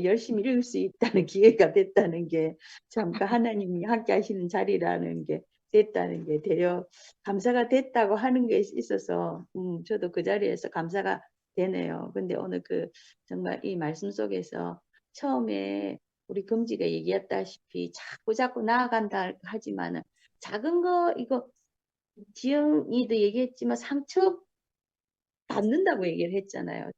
열심히 읽을 수 있다는 기회가 됐다는 게 참 그 하나님이 함께 하시는 자리라는 게 됐다는 게 되려 감사가 됐다고 하는 게 있어서 저도 그 자리에서 감사가 되네요. 근데 오늘 그 정말 이 말씀 속에서 처음에 우리 금지가 얘기했다시피 자꾸 나아간다 하지만은 작은 거 이거 지영이도 얘기했지만 상처 받는다고 얘기를 했잖아요.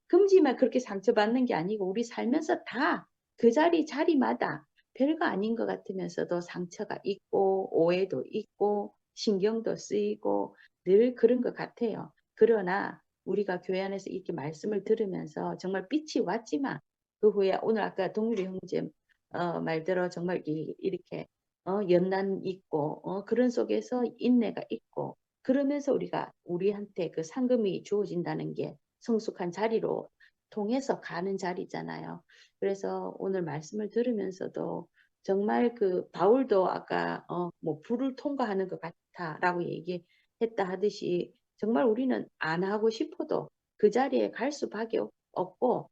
금지만 그렇게 상처받는 게 아니고 우리 살면서 다 그 자리마다 별거 아닌 것 같으면서도 상처가 있고 오해도 있고 신경도 쓰이고 늘 그런 것 같아요. 그러나 우리가 교회 안에서 이렇게 말씀을 들으면서 정말 빛이 왔지만 그 후에 오늘 아까 동률이 형제 말대로 정말 이렇게 연난 있고 그런 속에서 인내가 있고 그러면서 우리한테 그 상금이 주어진다는 게 성숙한 자리로 통해서 가는 자리잖아요. 그래서 오늘 말씀을 들으면서도 정말 그 바울도 아까 뭐 불을 통과하는 것 같다라고 얘기했다 하듯이 정말 우리는 안 하고 싶어도 그 자리에 갈 수밖에 없고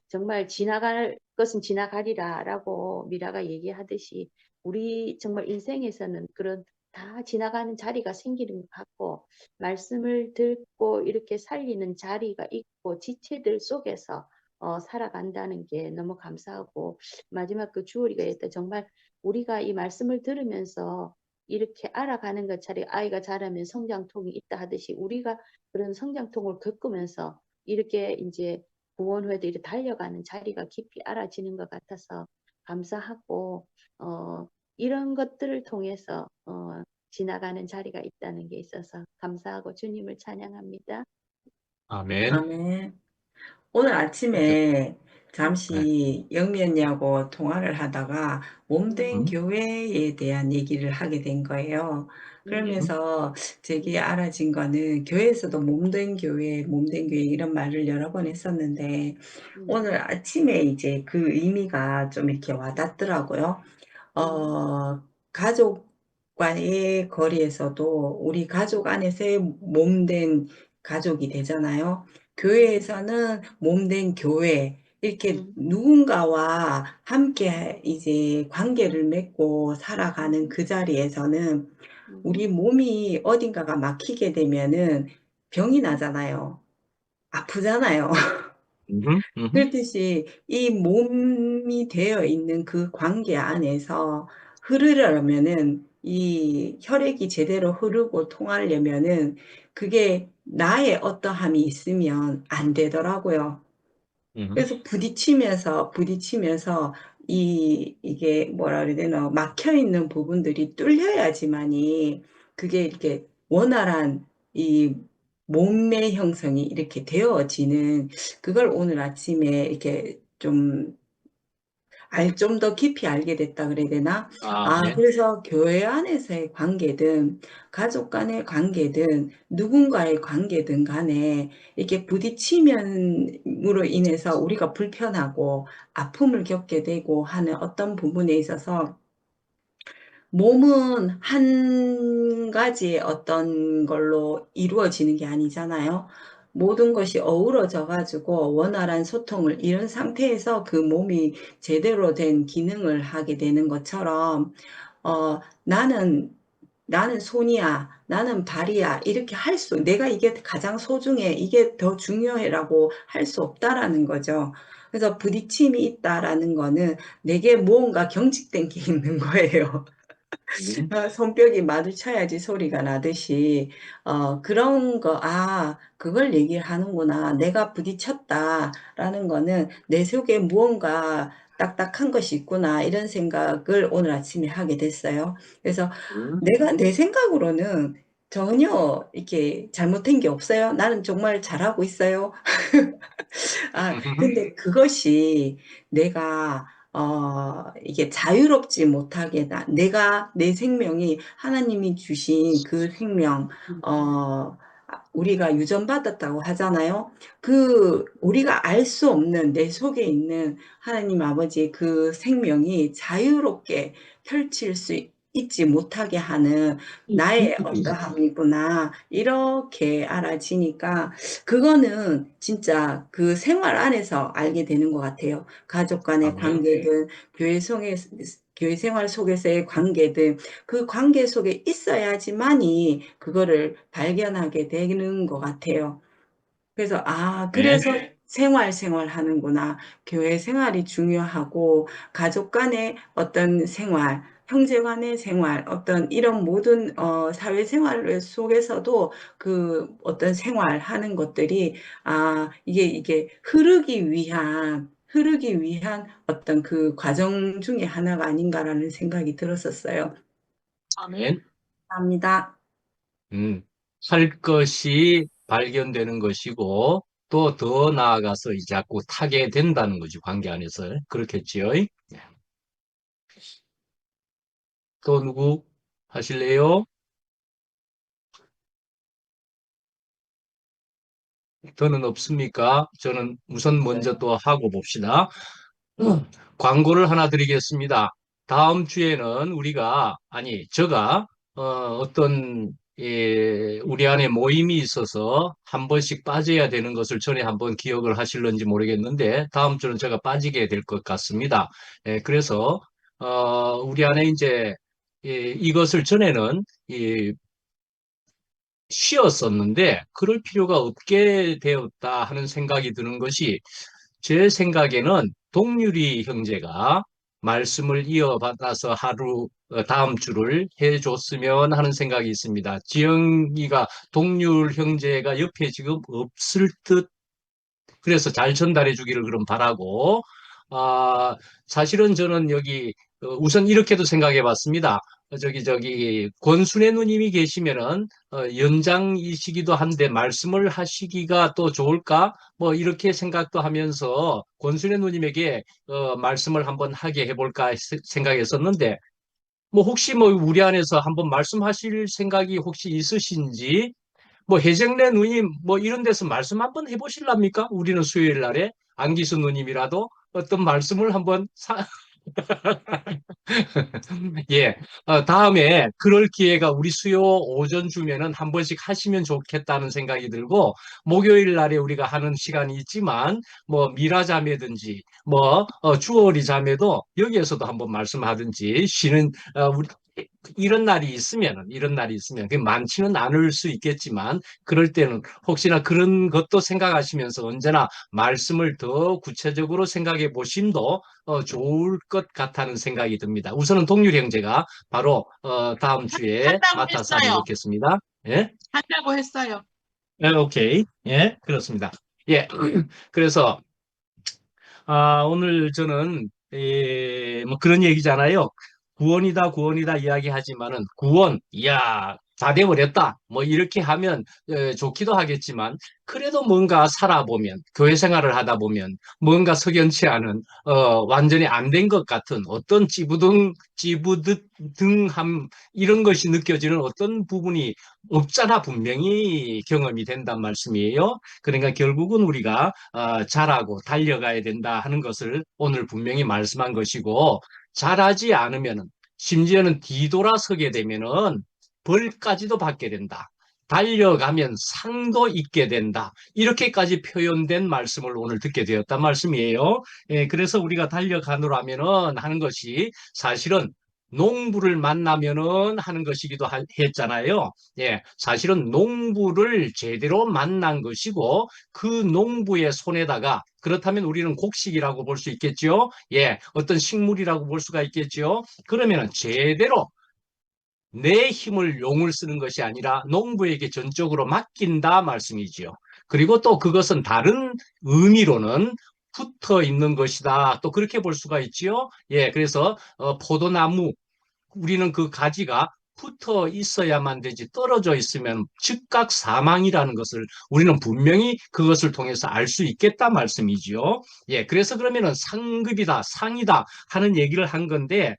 정말 지나갈 것은 지나가리라라고 미라가 얘기하듯이 우리 정말 인생에서는 그런 다 지나가는 자리가 생기는 것 같고 말씀을 듣고 이렇게 살리는 자리가 있고 지체들 속에서 살아간다는 게 너무 감사하고 마지막 그 주월이가 했다 정말 우리가 이 말씀을 들으면서 이렇게 알아가는 것처럼 아이가 자라면 성장통이 있다 하듯이 우리가 그런 성장통을 겪으면서 이렇게 이제 구원회도 이렇게 달려가는 자리가 깊이 알아지는 것 같아서 감사하고 이런 것들을 통해서 지나가는 자리가 있다는 게 있어서 감사하고 주님을 찬양합니다. 아멘. 아멘. 오늘 아침에 잠시 영미 언니하고 통화를 하다가 몸된 교회에 대한 얘기를 하게 된 거예요. 그러면서 제게 알아진 거는 교회에서도 몸된 교회 이런 말을 여러 번 했었는데 오늘 아침에 이제 그 의미가 좀 이렇게 와닿더라고요. 가족 간의 거리에서도 우리 가족 안에서의 몸된 가족이 되잖아요. 교회에서는 몸된 교회, 이렇게 누군가와 함께 이제 관계를 맺고 살아가는 그 자리에서는 우리 몸이 어딘가가 막히게 되면은 병이 나잖아요. 아프잖아요. 그렇듯이 이 몸이 되어 있는 그 관계 안에서 흐르려면은 이 혈액이 제대로 흐르고 통하려면은 그게 나의 어떠함이 있으면 안 되더라고요. 그래서 부딪히면서 이게 뭐라 그래야 되나 막혀 있는 부분들이 뚫려야지만이 그게 이렇게 원활한 이 몸의 형성이 이렇게 되어지는 그걸 오늘 아침에 이렇게 좀 더 깊이 알게 됐다 그래야 되나? 그래서 교회 안에서의 관계든 가족 간의 관계든 누군가의 관계든 간에 이렇게 부딪히면으로 인해서 우리가 불편하고 아픔을 겪게 되고 하는 어떤 부분에 있어서 몸은 한 가지의 어떤 걸로 이루어지는 게 아니잖아요. 모든 것이 어우러져 가지고 원활한 소통을 이룬 상태에서 그 몸이 제대로 된 기능을 하게 되는 것처럼 나는 손이야, 나는 발이야 이렇게 내가 이게 가장 소중해, 이게 더 중요해라고 할 수 없다라는 거죠. 그래서 부딪힘이 있다라는 거는 내게 무언가 경직된 게 있는 거예요. 손뼉이 마주쳐야지 소리가 나듯이 그런 거 그걸 얘기하는구나. 내가 부딪혔다라는 거는 내 속에 무언가 딱딱한 것이 있구나 이런 생각을 오늘 아침에 하게 됐어요. 그래서 내 생각으로는 전혀 이렇게 잘못된 게 없어요. 나는 정말 잘하고 있어요. 근데 그것이 내가 이게 자유롭지 못하게 내 생명이 하나님이 주신 그 생명 우리가 유전받았다고 하잖아요. 우리가 알 수 없는 내 속에 있는 하나님 아버지의 그 생명이 자유롭게 펼칠 수 잊지 못하게 하는 나의 어떠함이구나 이렇게 알아지니까 그거는 진짜 그 생활 안에서 알게 되는 것 같아요. 가족 간의 관계든 교회 생활 속에서의 관계든 그 관계 속에 있어야지만이 그거를 발견하게 되는 것 같아요. 그래서 그래서 생활 하는구나. 교회 생활이 중요하고 가족 간의 어떤 생활, 형제 간의 생활, 어떤 이런 모든 사회 생활 속에서도 그 어떤 생활하는 것들이 이게 흐르기 위한 어떤 그 과정 중에 하나가 아닌가라는 생각이 들었었어요. 아멘. 감사합니다. 할 것이 발견되는 것이고 또 더 나아가서 이제 자꾸 타게 된다는 거지, 관계 안에서. 그렇겠지요? 또 누구 하실래요? 더는 없습니까? 저는 우선 먼저 또 하고 봅시다. 광고를 하나 드리겠습니다. 다음 주에는 제가 어떤 우리 안에 모임이 있어서 한 번씩 빠져야 되는 것을 전에 한번 기억을 하실런지 모르겠는데 다음 주는 제가 빠지게 될 것 같습니다. 그래서 우리 안에 이제 이것을 전에는 쉬었었는데 그럴 필요가 없게 되었다 하는 생각이 드는 것이 제 생각에는 동률이 형제가 말씀을 이어받아서 다음 주를 해줬으면 하는 생각이 있습니다. 지영이가 동률 형제가 옆에 지금 없을 듯 그래서 잘 전달해 주기를 그럼 바라고 사실은 저는 여기 우선 이렇게도 생각해 봤습니다. 권순애 누님이 계시면은 연장이시기도 한데 말씀을 하시기가 또 좋을까? 뭐 이렇게 생각도 하면서 권순애 누님에게 말씀을 한번 하게 해볼까 생각했었는데 뭐 혹시 뭐 우리 안에서 한번 말씀하실 생각이 혹시 있으신지 뭐 해정래 누님 뭐 이런 데서 말씀 한번 해보실랍니까? 우리는 수요일 날에 안기수 누님이라도 어떤 말씀을 한번 예, 다음에 그럴 기회가 우리 수요 오전 주면은 한 번씩 하시면 좋겠다는 생각이 들고, 목요일 날에 우리가 하는 시간이 있지만, 뭐, 미라 자매든지, 뭐, 주어리 자매도 여기에서도 한번 말씀하든지, 이런 날이 있으면, 그 많지는 않을 수 있겠지만, 그럴 때는 혹시나 그런 것도 생각하시면서 언제나 말씀을 더 구체적으로 생각해 보심도 좋을 것 같다는 생각이 듭니다. 우선은 동률 형제가 바로 다음 주에 한다고 맡아서 했어요. 하면 좋겠습니다. 예? 한다고 했어요. 오케이. 예, 그렇습니다. 예, 그래서 오늘 저는 뭐 그런 얘기잖아요. 구원이다 이야기하지만은 구원, 이야, 다 돼버렸다. 뭐 이렇게 하면 좋기도 하겠지만 그래도 뭔가 살아보면 교회 생활을 하다 보면 뭔가 석연치 않은 완전히 안 된 것 같은 어떤 찌부둥함 이런 것이 느껴지는 어떤 부분이 없잖아 분명히 경험이 된단 말씀이에요. 그러니까 결국은 우리가 잘하고 달려가야 된다 하는 것을 오늘 분명히 말씀한 것이고 잘하지 않으면은 심지어는 뒤돌아서게 되면은 벌까지도 받게 된다. 달려가면 상도 있게 된다. 이렇게까지 표현된 말씀을 오늘 듣게 되었단 말씀이에요. 그래서 우리가 달려가노라면은 하는 것이 사실은 농부를 만나면은 하는 것이기도 했잖아요. 사실은 농부를 제대로 만난 것이고 그 농부의 손에다가 그렇다면 우리는 곡식이라고 볼 수 있겠죠. 어떤 식물이라고 볼 수가 있겠죠. 그러면은 제대로 내 힘을 용을 쓰는 것이 아니라 농부에게 전적으로 맡긴다 말씀이지요. 그리고 또 그것은 다른 의미로는 붙어 있는 것이다. 또 그렇게 볼 수가 있지요. 그래서 포도나무 우리는 그 가지가 붙어 있어야만 되지 떨어져 있으면 즉각 사망이라는 것을 우리는 분명히 그것을 통해서 알 수 있겠다 말씀이지요. 그래서 그러면은 상급이다, 상이다 하는 얘기를 한 건데,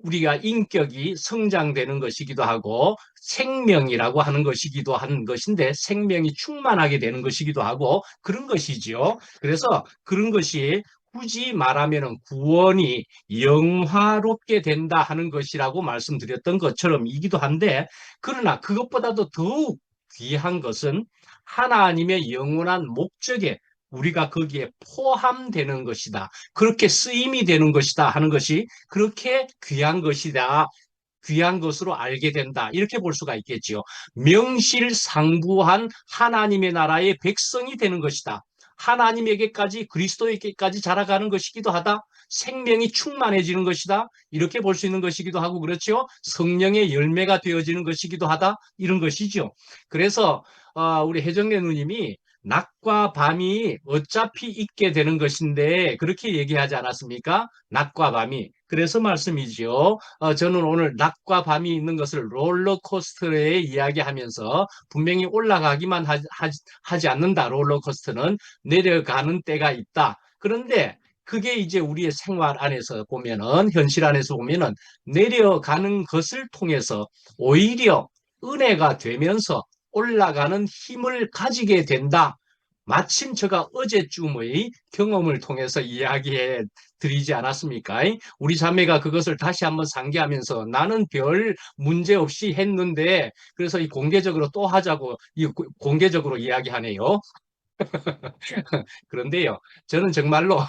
우리가 인격이 성장되는 것이기도 하고 생명이라고 하는 것이기도 한 것인데 생명이 충만하게 되는 것이기도 하고 그런 것이지요. 그래서 그런 것이 굳이 말하면은 구원이 영화롭게 된다 하는 것이라고 말씀드렸던 것처럼이기도 한데, 그러나 그것보다도 더욱 귀한 것은 하나님의 영원한 목적에 우리가 거기에 포함되는 것이다. 그렇게 쓰임이 되는 것이다 하는 것이 그렇게 귀한 것이다. 귀한 것으로 알게 된다. 이렇게 볼 수가 있겠지요. 명실상부한 하나님의 나라의 백성이 되는 것이다. 하나님에게까지 그리스도에게까지 자라가는 것이기도 하다. 생명이 충만해지는 것이다. 이렇게 볼 수 있는 것이기도 하고 그렇죠. 성령의 열매가 되어지는 것이기도 하다. 이런 것이죠. 그래서 우리 혜정래 누님이 낮과 밤이 어차피 있게 되는 것인데 그렇게 얘기하지 않았습니까? 낮과 밤이. 그래서 말씀이지요. 저는 오늘 낮과 밤이 있는 것을 롤러코스터에 이야기하면서 분명히 올라가기만 하지 않는다. 롤러코스터는 내려가는 때가 있다. 그런데 그게 이제 우리의 생활 안에서 보면은, 현실 안에서 보면은 내려가는 것을 통해서 오히려 은혜가 되면서 올라가는 힘을 가지게 된다. 마침 제가 어제쯤의 경험을 통해서 이야기해 드리지 않았습니까? 우리 자매가 그것을 다시 한번 상기하면서 나는 별 문제 없이 했는데, 그래서 이 공개적으로 또 하자고 공개적으로 이야기하네요. 그런데요, 저는 정말로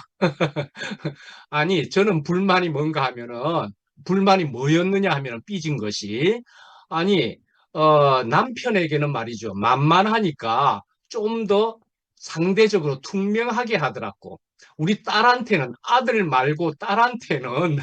아니, 저는 불만이 뭔가 하면은, 불만이 뭐였느냐 하면은 삐진 것이, 아니, 남편에게는 말이죠. 만만하니까 좀 더 상대적으로 투명하게 하더라고. 우리 딸한테는, 아들 말고 딸한테는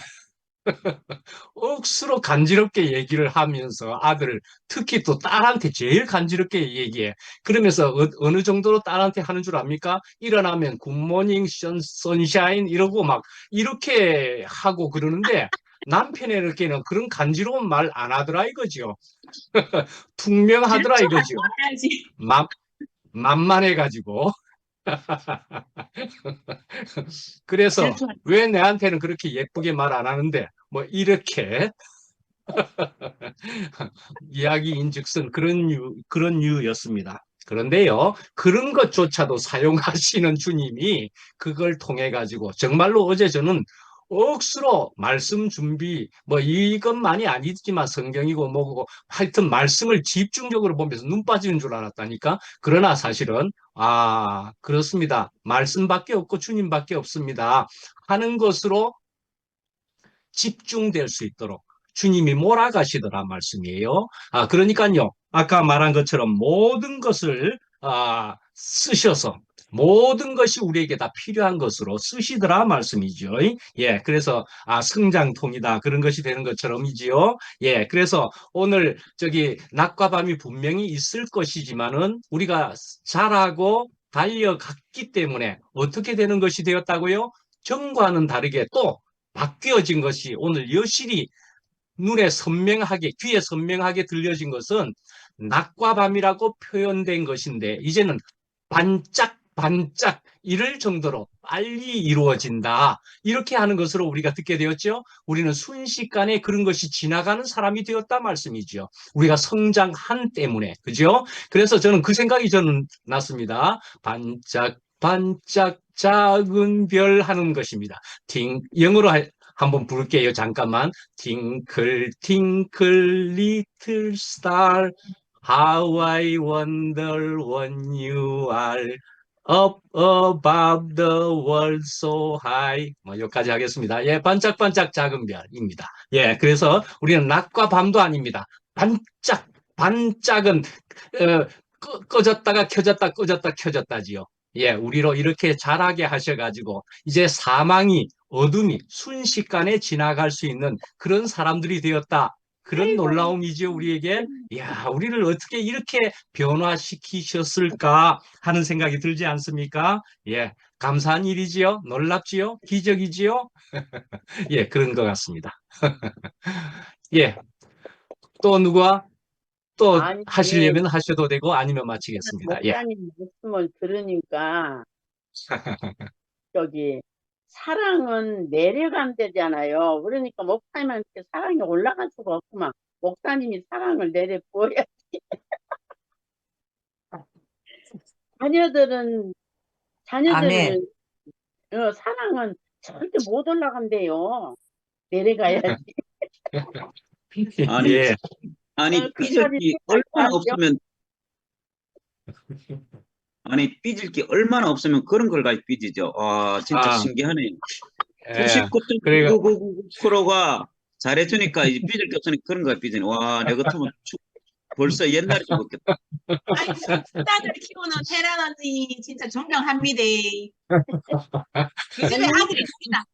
억수로 간지럽게 얘기를 하면서 아들을, 특히 또 딸한테 제일 간지럽게 얘기해. 그러면서 어느 정도로 딸한테 하는 줄 압니까? 일어나면 굿모닝 선샤인 이러고 막 이렇게 하고 그러는데, 남편에게는 그런 간지러운 말 안 하더라 이거죠. 투명하더라 이거죠. 질투하지. 만만해가지고. 그래서 질투하지. 왜 내한테는 그렇게 예쁘게 말 안 하는데 뭐 이렇게 이야기인즉슨 그런 이유였습니다. 그런데요, 그런 것조차도 사용하시는 주님이 그걸 통해 가지고 정말로 어제 저는 억수로 말씀 준비, 뭐 이것만이 아니지만 성경이고 뭐고 하여튼 말씀을 집중적으로 보면서 눈 빠지는 줄 알았다니까. 그러나 사실은 그렇습니다. 말씀밖에 없고 주님밖에 없습니다 하는 것으로 집중될 수 있도록 주님이 몰아가시더라 말씀이에요. 그러니까요, 아까 말한 것처럼 모든 것을 쓰셔서 모든 것이 우리에게 다 필요한 것으로 쓰시더라 말씀이죠. 예, 그래서 성장통이다 그런 것이 되는 것처럼이지요. 예, 그래서 오늘 저기 낮과 밤이 분명히 있을 것이지만은 우리가 자라고 달려갔기 때문에 어떻게 되는 것이 되었다고요? 전과는 다르게 또 바뀌어진 것이 오늘 여실히 눈에 선명하게, 귀에 선명하게 들려진 것은 낮과 밤이라고 표현된 것인데, 이제는 반짝반짝 이럴 정도로 빨리 이루어진다. 이렇게 하는 것으로 우리가 듣게 되었죠. 우리는 순식간에 그런 것이 지나가는 사람이 되었다 말씀이죠. 우리가 성장한 때문에. 그죠? 그래서 저는 그 생각이 저는 났습니다. 반짝 반짝 작은 별 하는 것입니다. 영어로 한번 부를게요. 잠깐만. Twinkle, twinkle, little star, how I wonder when you are up above the world so high. 뭐 여기까지 하겠습니다. 예, 반짝반짝 작은 별입니다. 예, 그래서 우리는 낮과 밤도 아닙니다. 반짝은 꺼졌다가 켜졌다 꺼졌다 켜졌다지요. 예, 우리로 이렇게 자라게 하셔가지고 이제 사망이, 어둠이 순식간에 지나갈 수 있는 그런 사람들이 되었다. 그런 놀라움이죠, 우리에게. 야, 우리를 어떻게 이렇게 변화시키셨을까 하는 생각이 들지 않습니까? 예, 감사한 일이지요. 놀랍지요. 기적이지요. 예, 그런 것 같습니다. 예, 또 누가 또 아니, 하시려면 하셔도 되고 아니면 마치겠습니다. 예. 목사님 말씀을 들으니까 저기 사랑은 내려간대잖아요. 그러니까 목사님한테 사랑이 올라갈 수가 없구만. 목사님이 사랑을 내려 보여야지. 자녀들은 아멘. 산항은 절대 못 올라간대요. 내려가야지. 아니, 예. 아니, 그 삐질 말이 게 정말 얼마나 맞죠? 없으면, 아니, 삐질 게 얼마나 없으면 그런 걸 가지고 삐지죠. 와, 진짜 아, 신기하네. 예. 그래가 99.999%가 잘해주니까 이제 삐질 게 없으니까 그런 거야, 삐지네. 와, 내 같으면 벌써 옛날에 죽었겠다. 아이, 딸을 키우는 태란 언니 진짜 존경합니다. 그 집에 아니, 아들이 둘이다.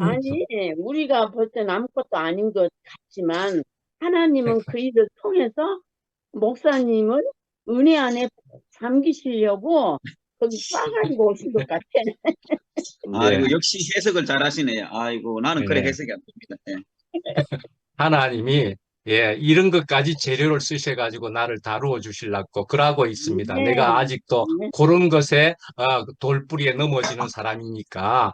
아니, 우리가 볼 땐 아무것도 아닌 것 같지만, 하나님은 그 일을 통해서 목사님을 은혜 안에 잠기시려고 거기 쏴가지고 오신 것 같아. 아이고, 예. 역시 해석을 잘 하시네요. 아이고, 나는 그래 예. 해석이 안 됩니다. 예. 하나님이 예, 이런 것까지 재료를 쓰셔가지고 나를 다루어 주시려고 그러고 있습니다. 네, 내가 아직도 네. 그런 것에 돌뿌리에 넘어지는 사람이니까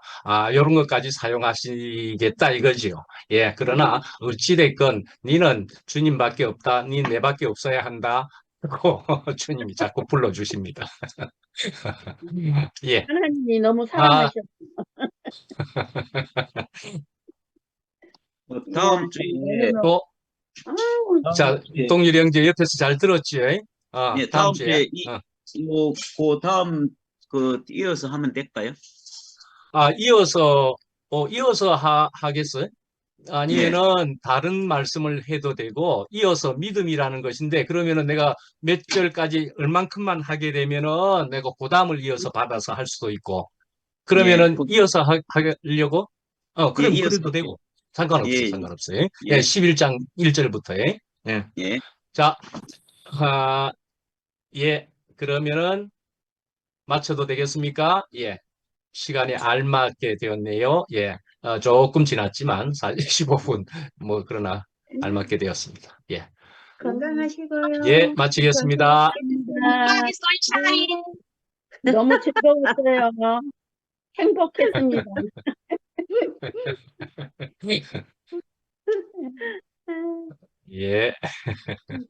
이런 것까지 사용하시겠다 이거지요. 예, 그러나 어찌됐건 니는 주님밖에 없다, 니 내밖에 없어야 한다. 고 주님이 자꾸 불러주십니다. 예, 하나님이 너무 아, 사랑하셨어. 다음 야, 주에, 또 아우, 자, 동일이 형제 옆에서 잘 들었지? 예, 다음 다음 주에. 주에 그 다음 이어서 하면 될까요? 이어서 하겠어요? 예, 아니면은 다른 말씀을 해도 되고, 이어서 믿음이라는 것인데, 그러면은 내가 몇 절까지 얼만큼만 하게 되면은 내가 그 다음을 이어서 받아서 할 수도 있고, 예, 그러면은 이어서 하려고? 예, 그럼 이어서 그래도 할게요. 되고. 상관없어요, 예, 상관없어요. 예, 예, 11장 1절부터. 예. 예. 자, 예. 그러면은 맞춰도 되겠습니까? 예. 시간이 알맞게 되었네요. 예. 조금 지났지만 15분 뭐 그러나 알맞게 되었습니다. 예. 건강하시고요. 예, 마치겠습니다. 감사합니다. 하기 선샤인. 너무 즐거웠어요. 행복했습니다. 예.